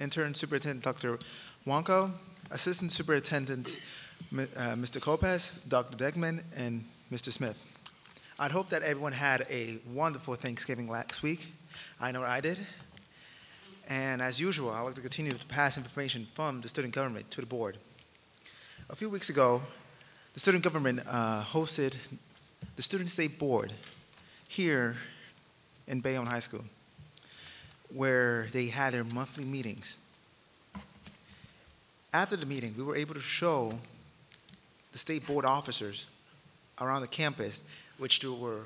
Intern Superintendent Dr. Wanko, Assistant Superintendents Mr. Lopez, Dr. Degman, and Mr. Smith. I'd hope that everyone had a wonderful Thanksgiving last week. I know I did. And as usual, I'd like to continue to pass information from the student government to the board. A few weeks ago, the student government hosted the Student State Board here in Bayonne High School, where they had their monthly meetings. After the meeting, we were able to show the state board officers around the campus, which they were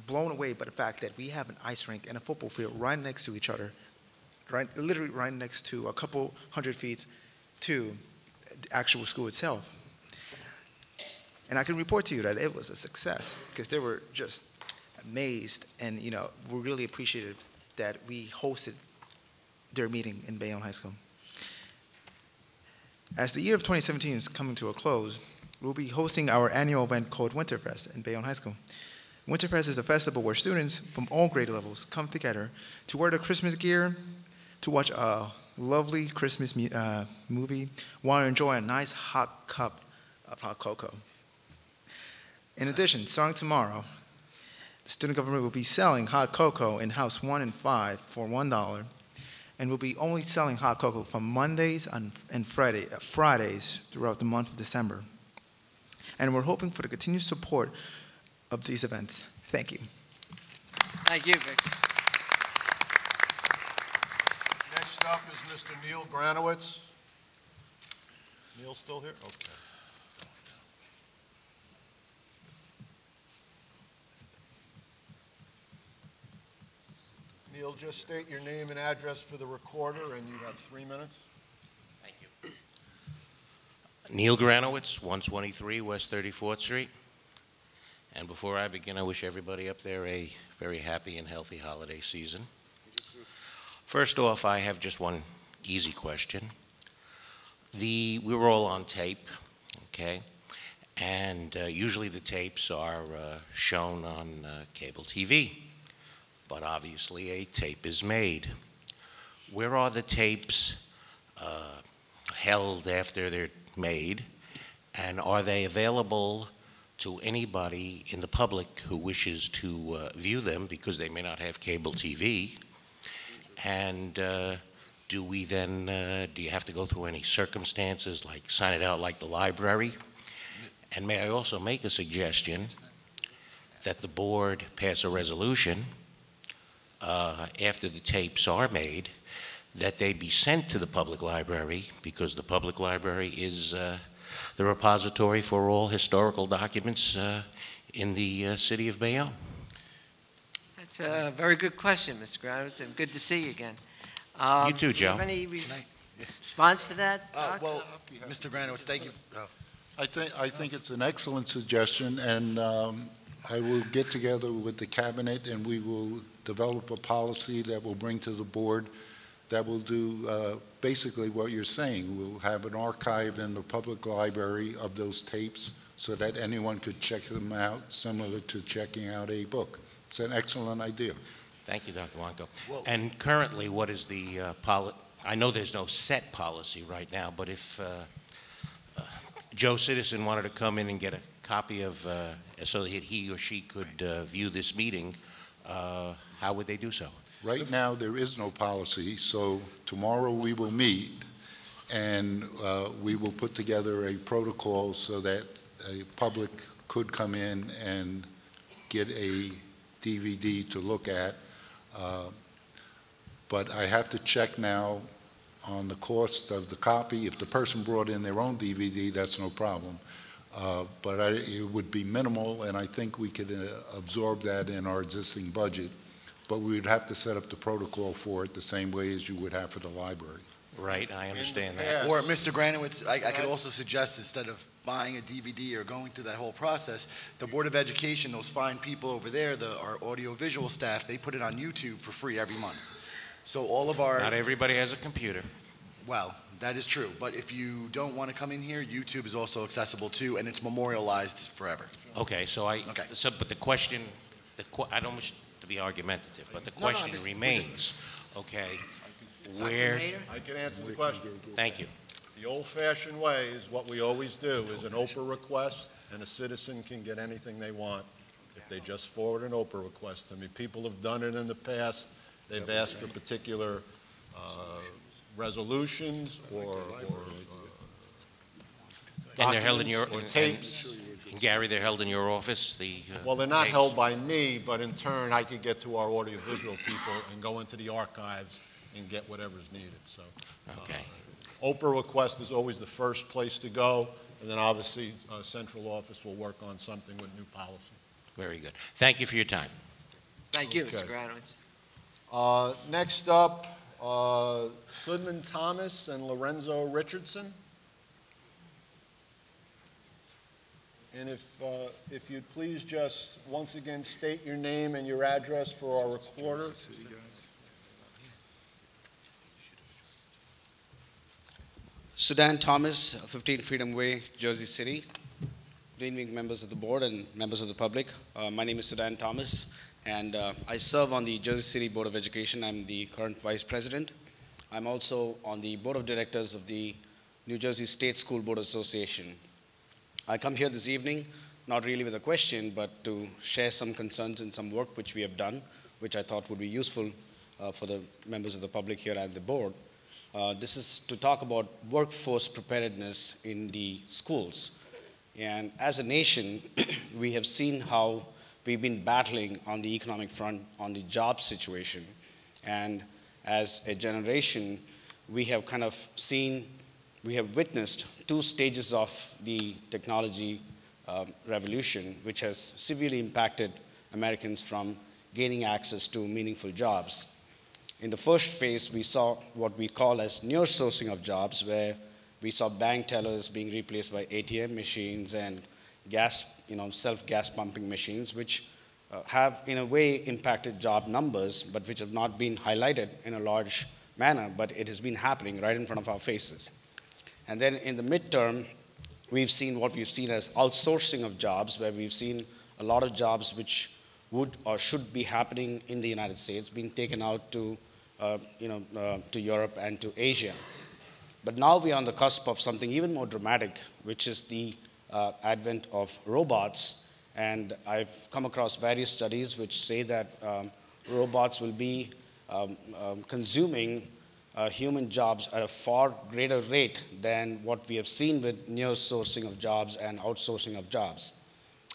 blown away by the fact that we have an ice rink and a football field right next to each other, literally right next to, a couple 100 feet to the actual school itself. And I can report to you that it was a success, because they were just amazed, and we really appreciated that we hosted their meeting in Bayonne High School. As the year of 2017 is coming to a close, we'll be hosting our annual event called Winterfest in Bayonne High School. Winterfest is a festival where students from all grade levels come together to wear their Christmas gear, to watch a lovely Christmas movie, while enjoy a nice hot cup of hot cocoa. In addition, starting tomorrow, the student government will be selling hot cocoa in House 1 and 5 for $1, and will be only selling hot cocoa from Mondays and Fridays throughout the month of December. And we're hoping for the continued support of these events. Thank you. Thank you, Vic. Next up is Mr. Neil Granowitz. Neil still here? Okay. Neil, just state your name and address for the recorder, and you have 3 minutes. Thank you. Neil Granowitz, 123 West 34th Street. And before I begin, I wish everybody up there a very happy and healthy holiday season. First off, I have just one easy question. We were all on tape, okay? And usually the tapes are shown on cable TV. But obviously a tape is made. Where are the tapes held after they're made? And are they available to anybody in the public who wishes to view them because they may not have cable TV? And do you have to go through any circumstances like sign it out like the library? And may I also make a suggestion that the board pass a resolution after the tapes are made, that they be sent to the public library, because the public library is the repository for all historical documents in the city of Bayonne. That's a very good question, Mr. Granowitz, and good to see you again. You too, Do you Joe. have any response to that, Doc? Well, Mr. Granowitz, thank you. I think it's an excellent suggestion, and I will get together with the cabinet and we will develop a policy that will bring to the board that will do basically what you're saying. We'll have an archive in the public library of those tapes so that anyone could check them out, similar to checking out a book. It's an excellent idea. Thank you, Dr. Wanko. And currently, what is the I know there's no set policy right now, but if Joe Citizen wanted to come in and get a copy of, so that he or she could view this meeting, how would they do so? Right now, there is no policy, so tomorrow we will meet and we will put together a protocol so that a public could come in and get a DVD to look at. But I have to check now on the cost of the copy. If the person brought in their own DVD, that's no problem. But it would be minimal, and I think we could absorb that in our existing budget. But we would have to set up the protocol for it the same way as you would have for the library. Right, I understand that. Or Mr. Granowitz, I could also suggest, instead of buying a DVD or going through that whole process, the Board of Education, those fine people over there, our audiovisual staff, they put it on YouTube for free every month. So all of our... Not everybody has a computer. Well, that is true, but if you don't want to come in here, YouTube is also accessible too, and it's memorialized forever. Okay, so but the question, I don't wish to be argumentative, but the question remains, okay, where... I can answer the question. Thank you. The old-fashioned way is what we always do, is an Oprah request, and a citizen can get anything they want if they just forward an Oprah request to me. People have done it in the past. They've asked for particular resolutions or and they're held in your or tapes. And Gary, they're held in your office. Well, they're not held by me, but in turn, I could get to our audiovisual people and go into the archives and get whatever's needed. So, okay. Oprah request is always the first place to go, and then obviously central office will work on something with new policy. Very good. Thank you for your time. Thank you, Okay. Mr. Granowitz. Next up, Sudman Thomas and Lorenzo Richardson. And if you'd please just once again state your name and your address for our recorder. Sudan Thomas, 15 Freedom Way, Jersey City. Good evening, members of the board and members of the public. My name is Sudan Thomas, and I serve on the Jersey City Board of Education. I'm the current vice president. I'm also on the board of directors of the New Jersey State School Board Association. I come here this evening, not really with a question, but to share some concerns and some work which we have done, which I thought would be useful for the members of the public here at the board. This is to talk about workforce preparedness in the schools. And as a nation, we have seen how we've been battling on the economic front, on the job situation. And as a generation, we have kind of seen, we have witnessed two stages of the technology revolution, which has severely impacted Americans from gaining access to meaningful jobs. In the first phase, we saw what we call as near sourcing of jobs, where we saw bank tellers being replaced by ATM machines and self-gas pumping machines, which have in a way impacted job numbers, but which have not been highlighted in a large manner, but it has been happening right in front of our faces. And then in the midterm, we've seen what we've seen as outsourcing of jobs, where we've seen a lot of jobs which would or should be happening in the United States being taken out to Europe and to Asia. But now we are on the cusp of something even more dramatic, which is the advent of robots. And I've come across various studies which say that robots will be consuming human jobs at a far greater rate than what we have seen with near sourcing of jobs and outsourcing of jobs.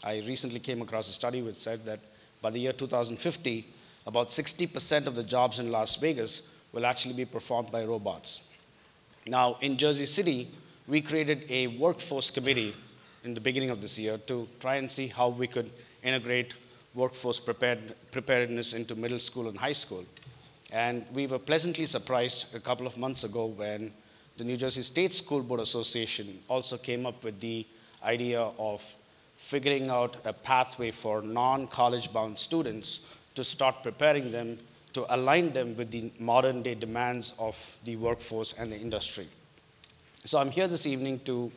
I recently came across a study which said that by the year 2050, about 60% of the jobs in Las Vegas will actually be performed by robots. Now, in Jersey City, we created a workforce committee in the beginning of this year to try and see how we could integrate workforce preparedness into middle school and high school. And we were pleasantly surprised a couple of months ago when the New Jersey State School Board Association also came up with the idea of figuring out a pathway for non-college bound students to start preparing them to align them with the modern day demands of the workforce and the industry. So I'm here this evening to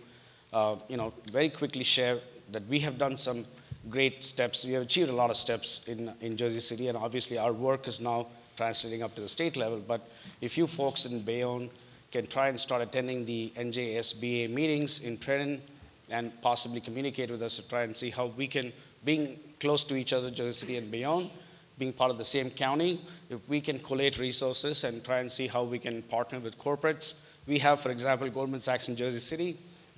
very quickly share that we have done some great steps. We have achieved a lot of steps in Jersey City, and obviously our work is now translating up to the state level. But if you folks in Bayonne can try and start attending the NJSBA meetings in Trenton and possibly communicate with us to try and see how we can, being close to each other, Jersey City and Bayonne, being part of the same county, if we can collate resources and try and see how we can partner with corporates. We have, for example, Goldman Sachs in Jersey City.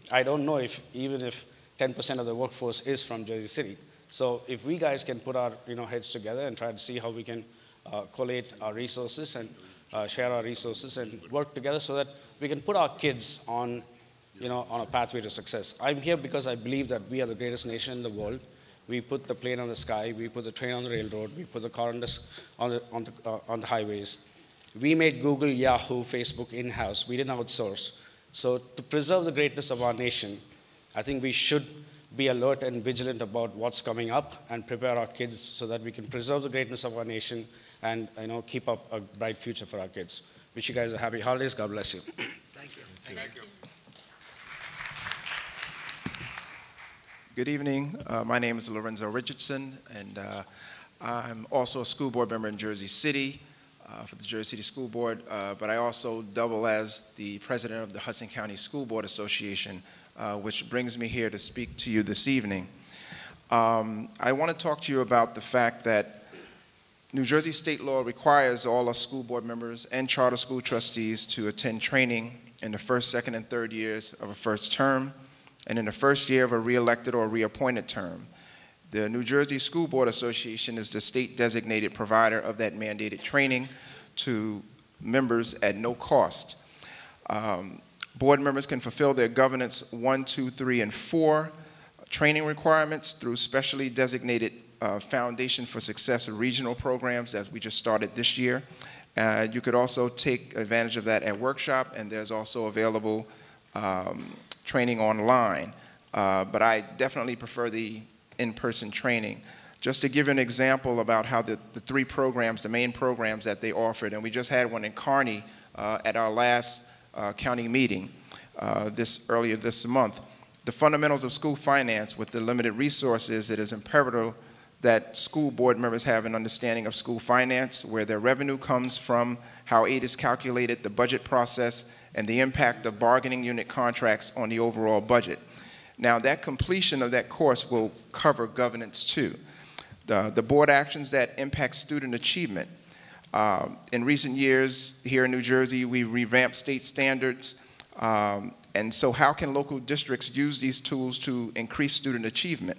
I don't know even if 10% of the workforce is from Jersey City. So if we guys can put our heads together and try to see how we can collate our resources and share our resources and work together so that we can put our kids on a pathway to success. I'm here because I believe that we are the greatest nation in the world. We put the plane on the sky, we put the train on the railroad, we put the car on the highways. We made Google, Yahoo, Facebook in-house. We didn't outsource. So to preserve the greatness of our nation, I think we should be alert and vigilant about what's coming up and prepare our kids so that we can preserve the greatness of our nation and keep up a bright future for our kids. Wish you guys a happy holidays. God bless you. Thank you. Thank you. Good evening. My name is Lorenzo Richardson, and I'm also a school board member in Jersey City for the Jersey City School Board, but I also double as the president of the Hudson County School Board Association, which brings me here to speak to you this evening. I want to talk to you about the fact that New Jersey state law requires all our school board members and charter school trustees to attend training in the first, second, and third years of a first term, and in the first year of a re-elected or reappointed term. The New Jersey School Board Association is the state-designated provider of that mandated training to members at no cost. Board members can fulfill their governance 1, 2, 3, and 4 training requirements through specially designated Foundation for Success regional programs that we just started this year. You could also take advantage of that at workshop, and there's also available training online, but I definitely prefer the in-person training. Just to give you an example about how the 3 programs, the main programs that they offered, and we just had one in Kearney at our last county meeting earlier this month. The fundamentals of school finance. With the limited resources, it is imperative that school board members have an understanding of school finance, where their revenue comes from, how aid is calculated, the budget process, and the impact of bargaining unit contracts on the overall budget. Now, that completion of that course will cover governance too. The board actions that impact student achievement. In recent years here in New Jersey, we revamped state standards, and so how can local districts use these tools to increase student achievement?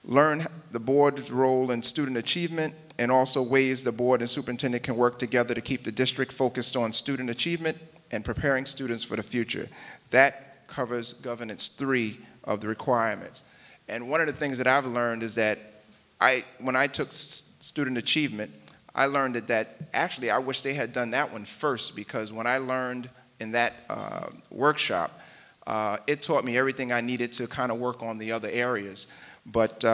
Learn the board's role in student achievement, and also ways the board and superintendent can work together to keep the district focused on student achievement and preparing students for the future. That covers governance 3 of the requirements. And one of the things that I've learned is that when I took student achievement, I learned that actually I wish they had done that one first, because when I learned in that workshop, it taught me everything I needed to kind of work on the other areas. But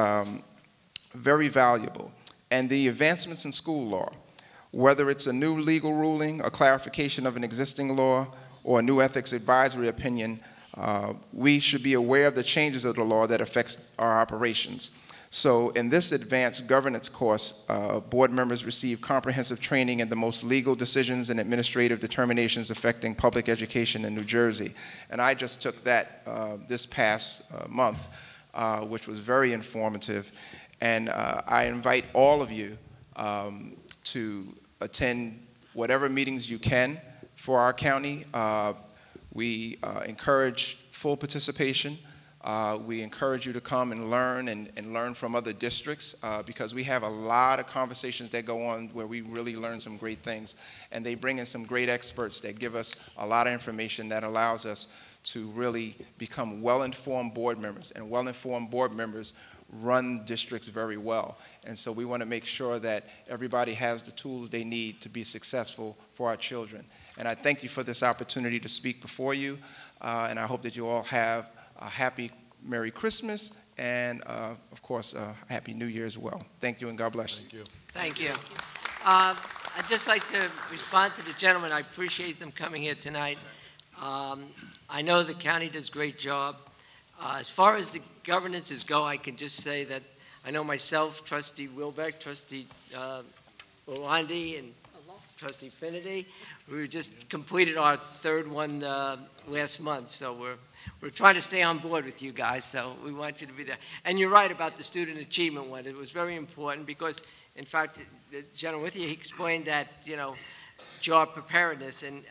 very valuable. And the advancements in school law, whether it's a new legal ruling, a clarification of an existing law, or a new ethics advisory opinion, we should be aware of the changes of the law that affects our operations. So in this advanced governance course, board members receive comprehensive training in the most legal decisions and administrative determinations affecting public education in New Jersey. And I just took that this past month, which was very informative. And I invite all of you to attend whatever meetings you can for our county. We encourage full participation. We encourage you to come and learn from other districts, because we have a lot of conversations that go on where we really learn some great things, and they bring in some great experts that give us a lot of information that allows us to really become well-informed board members, and well-informed board members run districts very well. And so we want to make sure that everybody has the tools they need to be successful for our children. And I thank you for this opportunity to speak before you, and I hope that you all have a happy Merry Christmas, and of course, a Happy New Year as well. Thank you, and God bless. Thank you. Thank you. I'd just like to respond to the gentleman. I appreciate them coming here tonight. I know the county does a great job. As far as the governances go, I can just say that I know myself, Trustee Wilbeck, Trustee Rolandi, and Trustee Finity. We just completed our third one last month, so we're trying to stay on board with you guys, so we want you to be there. And you're right about the student achievement one. It was very important because, in fact, the gentleman with you, he explained that, job preparedness, and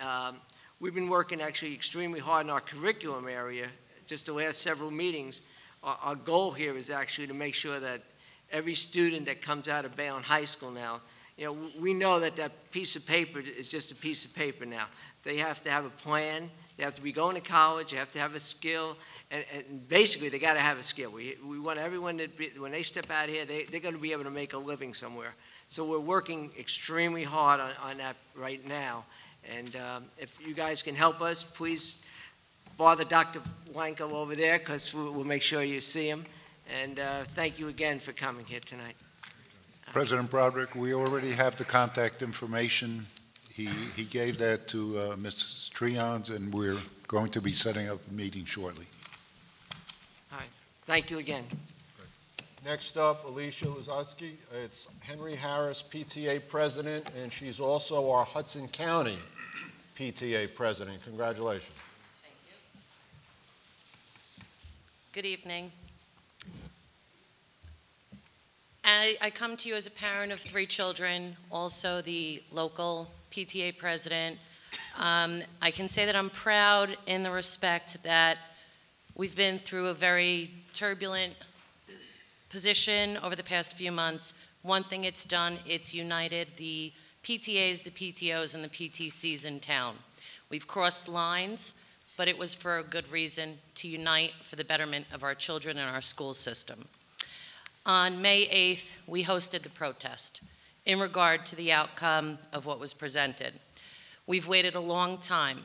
we've been working actually extremely hard in our curriculum area. Just the last several meetings, our goal here is actually to make sure that every student that comes out of Bayonne High School now, we know that piece of paper is just a piece of paper now. They have to have a plan. They have to be going to college. They have to have a skill. And basically, they got to have a skill. We want everyone to be, when they step out here, they're going to be able to make a living somewhere. So we're working extremely hard on that right now. And if you guys can help us, please bother Dr. Wanko over there, because we'll make sure you see him. And thank you again for coming here tonight. President Broderick, we already have the contact information. He gave that to Mrs. Trions, and we're going to be setting up a meeting shortly. All right. Thank you again. Next up, Alicia Luzotsky. It's Henry Harris, PTA President, and she's also our Hudson County PTA President. Congratulations. Thank you. Good evening. I come to you as a parent of 3 children, also the local PTA president. I can say that I'm proud in the respect that we've been through a very turbulent position over the past few months. One thing it's done, it's united the PTAs, the PTOs, and the PTCs in town. We've crossed lines, but it was for a good reason, to unite for the betterment of our children and our school system. On May 8th, we hosted the protest in regard to the outcome of what was presented. We've waited a long time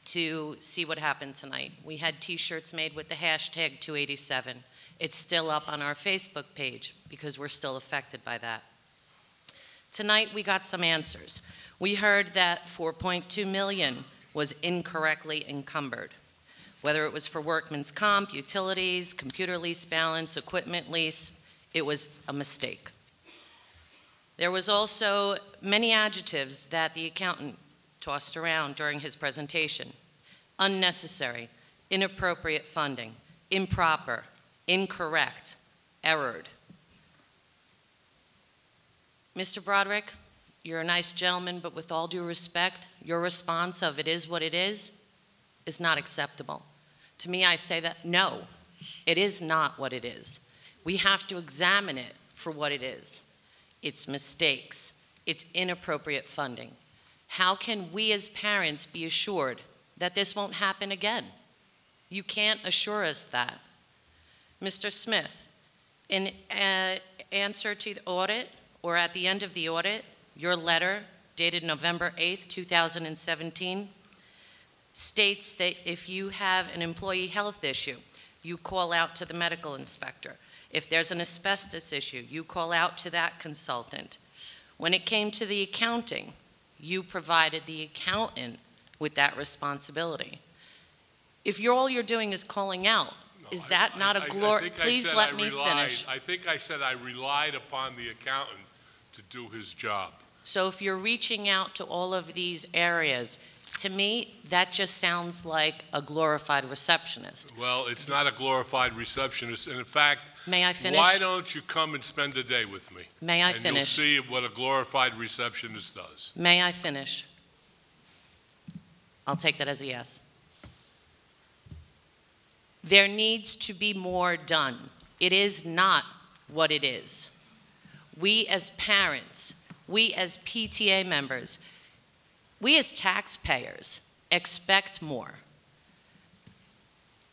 to see what happened tonight. We had t-shirts made with the hashtag 287. It's still up on our Facebook page because we're still affected by that. Tonight, we got some answers. We heard that $4.2 million was incorrectly encumbered, whether it was for workman's comp, utilities, computer lease balance, equipment lease. It was a mistake. There was also many adjectives that the accountant tossed around during his presentation. Unnecessary, inappropriate funding, improper, incorrect, errored. Mr. Broderick, you're a nice gentleman, but with all due respect, your response of "it is what it is not acceptable. To me, I say that no, it is not what it is. We have to examine it for what it is. It's mistakes. It's inappropriate funding. How can we as parents be assured that this won't happen again? You can't assure us that. Mr. Smith, in answer to the audit, or at the end of the audit, your letter dated November 8th, 2017, states that if you have an employee health issue, you call out to the medical inspector. If there's an asbestos issue, you call out to that consultant. When it came to the accounting, you provided the accountant with that responsibility. If all you're doing is calling out, is that not a glory? Please let me finish. I think I said I relied upon the accountant to do his job. So if you're reaching out to all of these areas, to me, that just sounds like a glorified receptionist. Well, it's not a glorified receptionist. And in fact, May I finish? why don't you come and spend a day with me? May I and finish? you'll see what a glorified receptionist does. May I finish? I'll take that as a yes. There needs to be more done. It is not what it is. We as parents, we as PTA members, we as taxpayers expect more.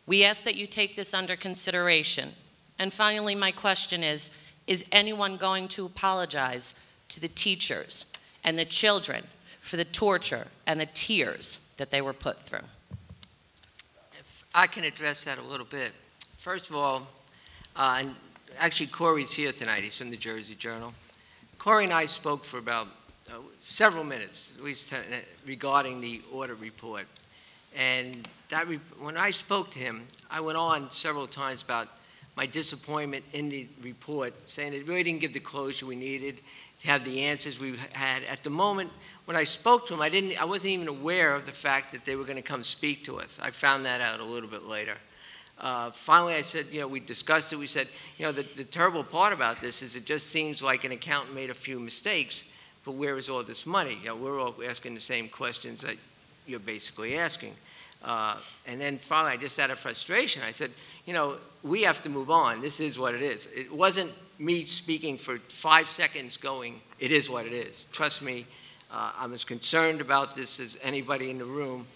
We ask that you take this under consideration. And finally, my question is anyone going to apologize to the teachers and the children for the torture and the tears that they were put through? I can address that a little bit. First of all, and actually Corey's here tonight. He's from the Jersey Journal. Corey and I spoke for about several minutes, at least regarding the audit report. And when I spoke to him, I went on several times about my disappointment in the report, saying it really didn't give the closure we needed to have the answers we had. At the moment, when I spoke to him, I wasn't even aware of the fact that they were going to come speak to us. I found that out a little bit later. Finally, I said, we discussed it. We said, the terrible part about this is it just seems like an accountant made a few mistakes, but where is all this money? We're all asking the same questions that you're basically asking. And then finally, I just out of frustration, I said, we have to move on. This is what it is. It wasn't me speaking for 5 seconds going, it is what it is. Trust me, I'm as concerned about this as anybody in the room.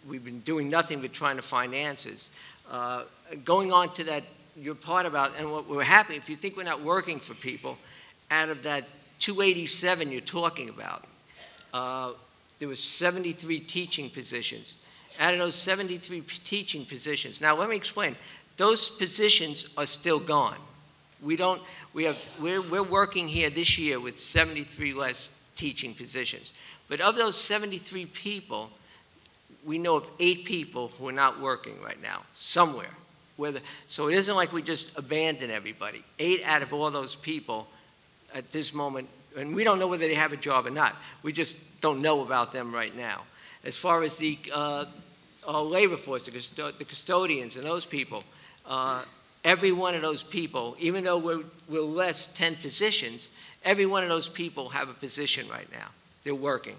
We've been doing nothing but trying to find answers. Going on to that, your part about, and what we're happy, if you think we're not working for people, out of that 287 you're talking about, there was 73 teaching positions. Out of those 73 teaching positions, now let me explain, those positions are still gone. We're working here this year with 73 less teaching positions. But of those 73 people, we know of 8 people who are not working right now, somewhere. So it isn't like we just abandon everybody. 8 out of all those people at this moment, and we don't know whether they have a job or not. We just don't know about them right now. As far as the labor force, the custodians and those people, every one of those people, even though we're less 10 positions, every one of those people have a position right now. They're working.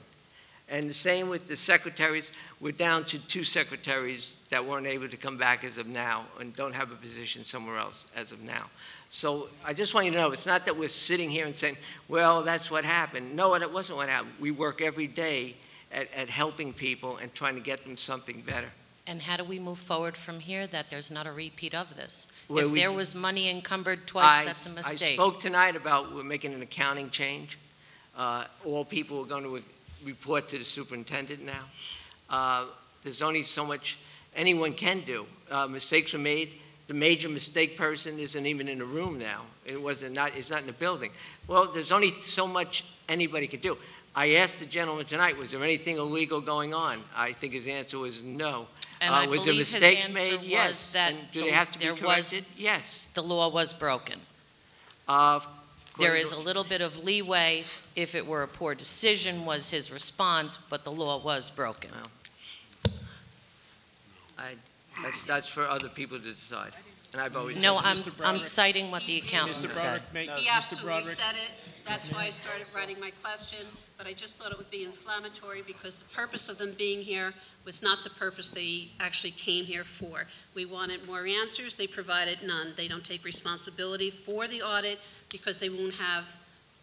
And the same with the secretaries. We're down to 2 secretaries that weren't able to come back as of now and don't have a position somewhere else as of now. So I just want you to know, it's not that we're sitting here and saying, well, that's what happened. No, that wasn't what happened. We work every day at helping people and trying to get them something better. And how do we move forward from here that there's not a repeat of this? Well, if there was money encumbered twice, that's a mistake. I spoke tonight about we're making an accounting change. All people are going to report to the superintendent now. There's only so much anyone can do. Mistakes were made. The major mistake person isn't even in the room now. It's not in the building. Well, there's only so much anybody can do. I asked the gentleman tonight, was there anything illegal going on? I think his answer was no. And I was there believe his mistakes answer made? was Yes. that And do they have to be corrected? Yes. The law was broken. There is a little bit of leeway if it were a poor decision was his response, but the law was broken. That's for other people to decide. And I've always No, said I'm citing what the accountant said. He absolutely said it. That's why I started writing my question, but I just thought it would be inflammatory because the purpose of them being here was not the purpose they actually came here for. We wanted more answers. They provided none. They don't take responsibility for the audit because they won't have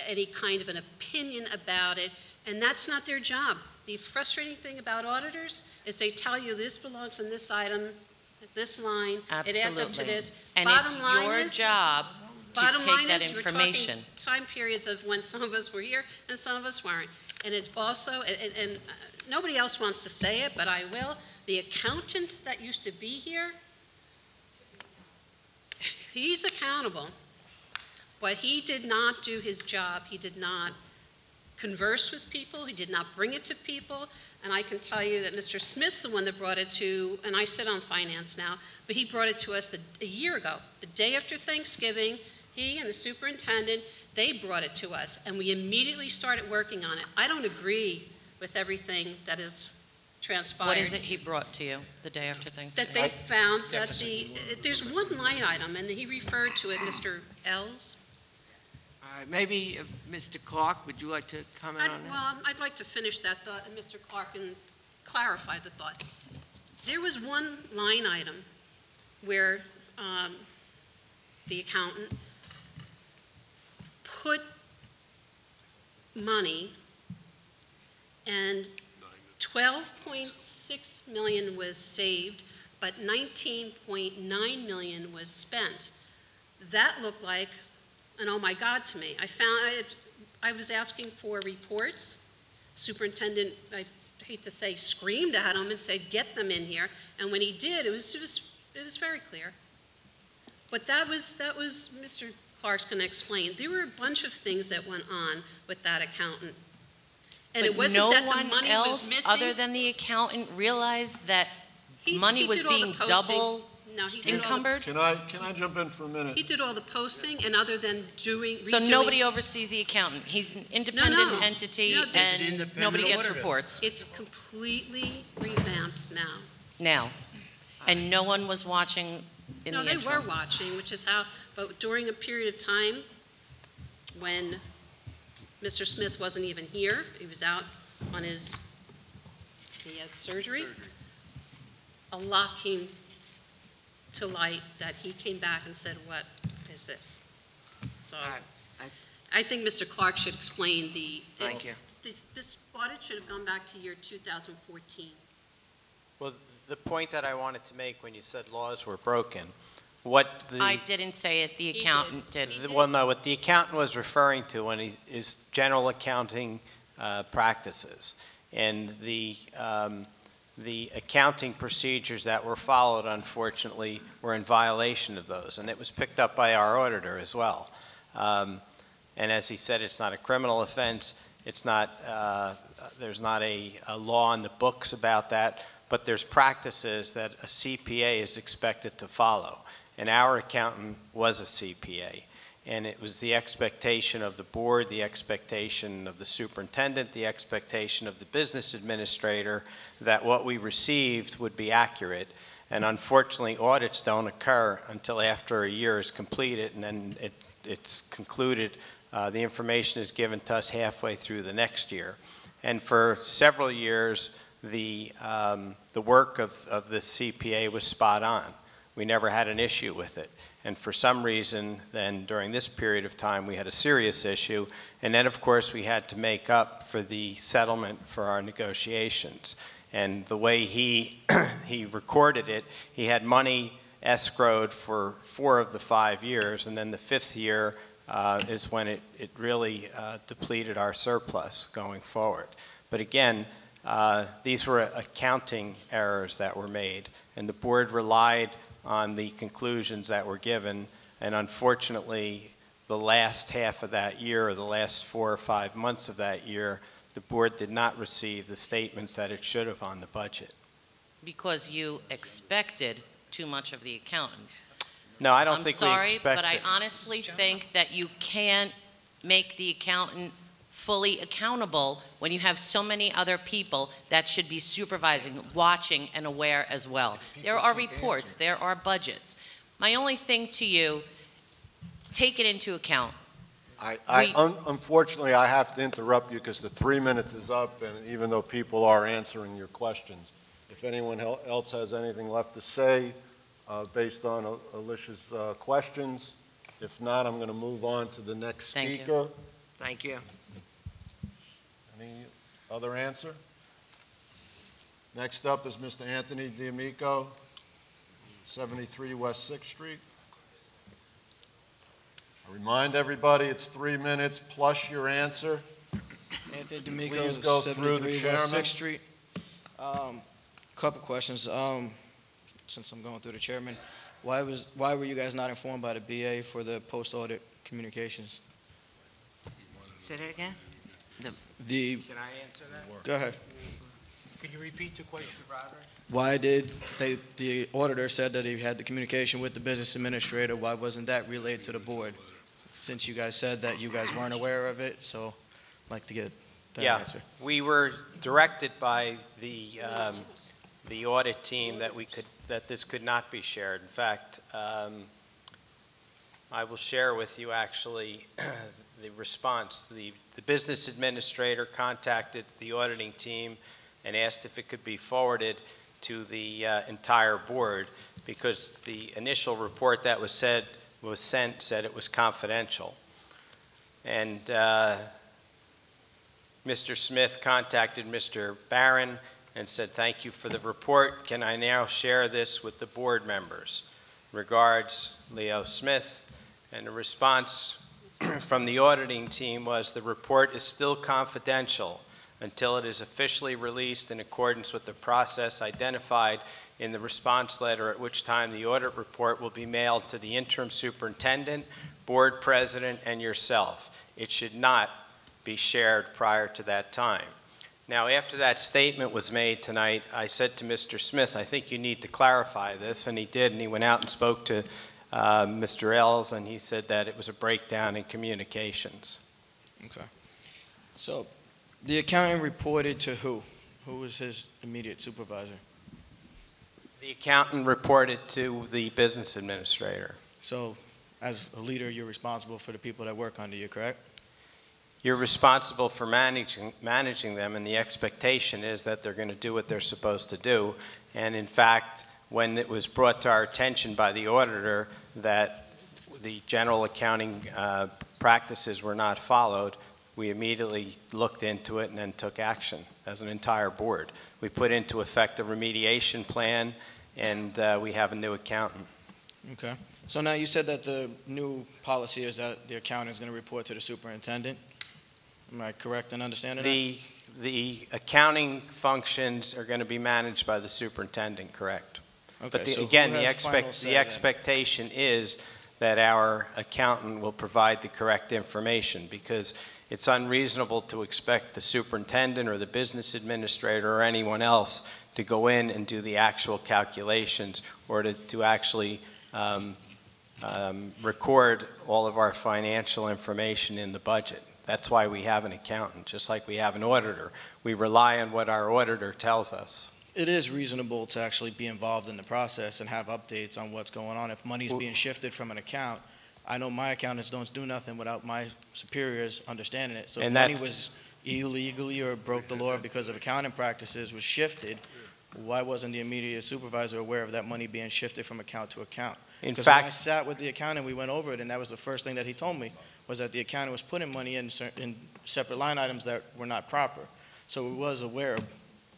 any kind of an opinion about it, and that's not their job. The frustrating thing about auditors is they tell you this belongs in this item, this line, it adds up to Absolutely. this. And Bottom it's line your is, job Bottom take line that is, we're information. talking time periods of when some of us were here and some of us weren't. And it also, and nobody else wants to say it, but I will, the accountant that used to be here, he's accountable, but he did not do his job. He did not converse with people. He did not bring it to people. And I can tell you that Mr. Smith's the one that brought it to, and I sit on finance now, but he brought it to us a year ago, the day after Thanksgiving. He and the superintendent, they brought it to us, and we immediately started working on it. I don't agree with everything that is transpired. What is it he brought to you the day after Thanksgiving? That they found that there's one line item, and he referred to it, Mr. Els. All right, maybe, Mr. Clark, would you like to comment on that? Well, I'd like to finish that thought, and Mr. Clark can clarify the thought. There was one line item where the accountant put money, and 12.6 million was saved, but 19.9 million was spent. That looked like an oh my God to me. I was asking for reports. Superintendent, I hate to say, screamed at him and said, get them in here. And when he did, it was very clear. But that was Mr. Clark's going to explain. There were a bunch of things that went on with that accountant. And it wasn't that the money was missing. Other than the accountant realized that money was being double encumbered? Can I jump in for a minute? He did all the posting, and other than redoing... So nobody oversees the accountant? He's an independent entity, and nobody gets reports? It's completely revamped now. Now? And no one was watching in the interim? No, they were watching, which is how... But during a period of time when Mr. Smith wasn't even here, he was out on he had surgery, a lot came to light that he came back and said, what is this? So I think Mr. Clark should explain Thank you. This audit should have gone back to year 2014. Well, the point that I wanted to make when you said laws were broken, I didn't say it, the accountant did. Well, no, what the accountant was referring to when is general accounting practices. And the accounting procedures that were followed, unfortunately, were in violation of those. And it was picked up by our auditor as well. And as he said, it's not a criminal offense. It's not, there's not a law in the books about that, but there's practices that a CPA is expected to follow. And our accountant was a CPA. And it was the expectation of the board, the expectation of the superintendent, the expectation of the business administrator that what we received would be accurate. And unfortunately, audits don't occur until after a year is completed, and then it's concluded. The information is given to us halfway through the next year. And for several years, the work of the CPA was spot on. We never had an issue with it. And for some reason, then during this period of time, we had a serious issue. And then, of course, we had to make up for the settlement for our negotiations. And the way he recorded it, he had money escrowed for 4 of the 5 years. And then the 5th year is when it really depleted our surplus going forward. But again, these were accounting errors that were made. And the board relied on the conclusions that were given, and unfortunately, the last half of that year, or the last 4 or 5 months of that year, the board did not receive the statements that it should have on the budget. Because you expected too much of the accountant. No, I don't think we I'm sorry, expected. but I honestly think that you can't make the accountant fully accountable when you have so many other people that should be supervising, watching, and aware as well. There are reports, there are budgets. My only thing to you, take it into account. Unfortunately, I have to interrupt you because the 3 minutes is up, and even though people are answering your questions, if anyone else has anything left to say based on Alicia's questions, if not, I'm going to move on to the next speaker. Thank you. Any other answer? Next up is Mr. Anthony D'Amico, 73 West 6th Street. I remind everybody it's 3 minutes plus your answer. Anthony D'Amico, Please go through the 73 West chairman. 6th Street. Couple questions. Since I'm going through the chairman, why were you guys not informed by the BA for the post-audit communications? Say that again? Can I answer that? Go ahead. Can you repeat the question, Robert? Why did the auditor said that he had the communication with the business administrator, why wasn't that relayed to the board? Since you guys said that you guys weren't aware of it, so I'd like to get that answer. We were directed by the audit team that this could not be shared. In fact, I will share with you actually the response. The business administrator contacted the auditing team and asked if it could be forwarded to the entire board because the initial report that was sent said it was confidential. And Mr. Smith contacted Mr. Barron and said, thank you for the report. Can I now share this with the board members? Regards, Leo Smith. And the response from the auditing team was the report is still confidential until it is officially released in accordance with the process identified in the response letter, at which time the audit report will be mailed to the interim superintendent, board president, and yourself. It should not be shared prior to that time. Now, after that statement was made tonight, I said to Mr. Smith, I think you need to clarify this, and he did, and he went out and spoke to Mr. Ells, and he said that it was a breakdown in communications. Okay. So the accountant reported to who? Who was his immediate supervisor? The accountant reported to the business administrator. So as a leader, you're responsible for the people that work under you, correct? You're responsible for managing them, and the expectation is that they're going to do what they're supposed to do. And in fact, when it was brought to our attention by the auditor that the general accounting practices were not followed, we immediately looked into it and then took action as an entire board. We put into effect a remediation plan, and we have a new accountant. Okay. So now you said that the new policy is that the accountant is going to report to the superintendent. Am I correct in understanding that? The accounting functions are going to be managed by the superintendent, correct? Okay, But so again, who the has final say then? expectation is that our accountant will provide the correct information, because it's unreasonable to expect the superintendent or the business administrator or anyone else to go in and do the actual calculations or to actually record all of our financial information in the budget. That's why we have an accountant, just like we have an auditor. We rely on what our auditor tells us. It is reasonable to actually be involved in the process and have updates on what's going on. If money's being shifted from an account, I know my accountants don't do nothing without my superiors understanding it. So if And money that's- was illegally or broke the law because of accounting practices was shifted, why wasn't the immediate supervisor aware of that money being shifted from account to account? In Because when I fact, sat with the accountant, we went over it, and that was the first thing that he told me, was that the accountant was putting money in separate line items that were not proper. So we was aware.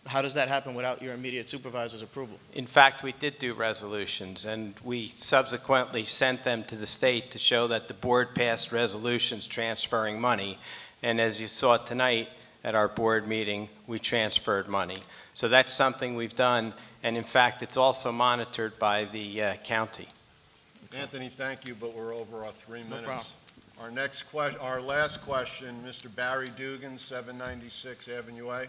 How does that happen without your immediate supervisor's approval? in fact, we did do resolutions, and we subsequently sent them to the state to show that the board passed resolutions transferring money. And as you saw tonight at our board meeting, we transferred money. So that's something we've done, and in fact, it's also monitored by the county. Anthony, thank you, but we're over our 3 minutes. problem. Our last question, Mr. Barry Dugan, 796 Avenue A.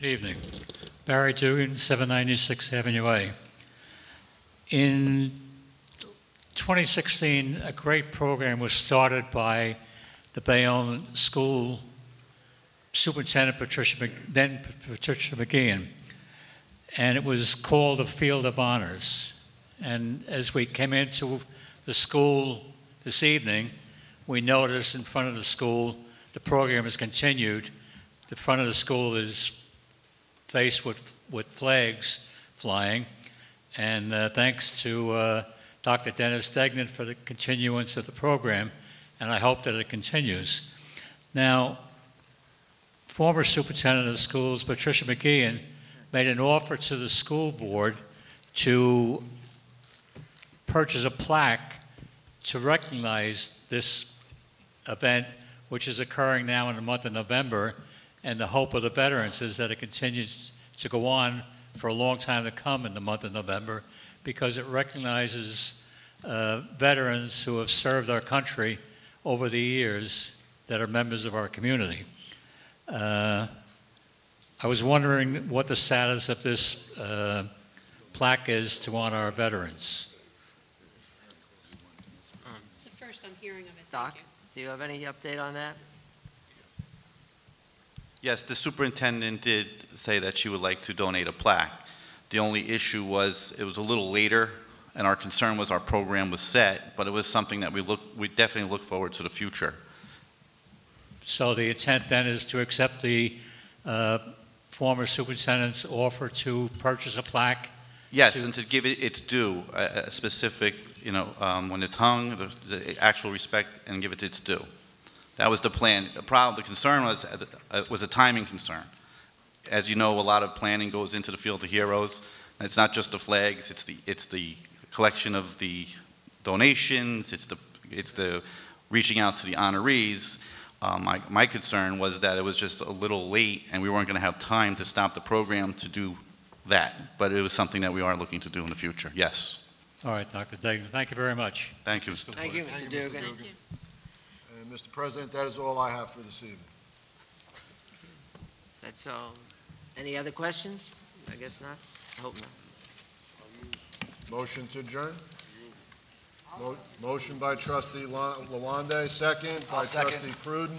Good evening. Barry Dugan, 796 Avenue A. In 2016, a great program was started by the Bayonne School Superintendent then Patricia McGeehan, and it was called the Field of Honors. And as we came into the school this evening, we noticed in front of the school the program has continued. The front of the school is faced with flags flying, and thanks to Dr. Dennis Degnan for the continuance of the program, and I hope that it continues. Now, former superintendent of schools, Patricia McGeehan, made an offer to the school board to purchase a plaque to recognize this event, which is occurring now in the month of November, and the hope of the veterans is that it continues to go on for a long time to come in the month of November, because it recognizes veterans who have served our country over the years that are members of our community. I was wondering what the status of this plaque is to honor our veterans. It's the first I'm hearing of it. Doc, do you have any update on that? Yes, the superintendent did say that she would like to donate a plaque. The only issue was it was a little later, and our concern was our program was set, but it was something that we definitely look forward to the future. So the intent then is to accept the former superintendent's offer to purchase a plaque? Yes, and to give it its due, a specific, when it's hung, the actual respect, and give it its due. That was the plan. The concern was a timing concern. As you know, a lot of planning goes into the Field of Heroes. And it's not just the flags; it's the collection of the donations. It's the reaching out to the honorees. My concern was that it was just a little late, and we weren't going to have time to stop the program to do that. But it was something that we are looking to do in the future. Yes. All right, Dr. Degnan. Thank you very much. Thank you. Thank you, Mr. Dugan. And Mr. President, that is all I have for this evening. That's all. Any other questions? I guess not. I hope not. Motion to adjourn? Motion by trustee Lawande, second by trustee Cruden.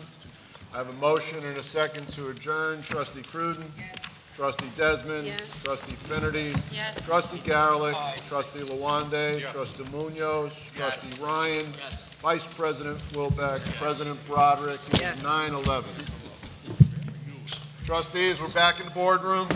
I have a motion and a second to adjourn. Trustee Cruden? Yes. Trustee Desmond? Yes. Trustee Finnerty? Yes. Trustee Garlick? Trustee Lawande? Yes. Trustee Munoz? Trustee Ryan? Yes. Vice President Wilbeck? President Broderick? Yes. 9/11. Trustees, we're back in the boardroom.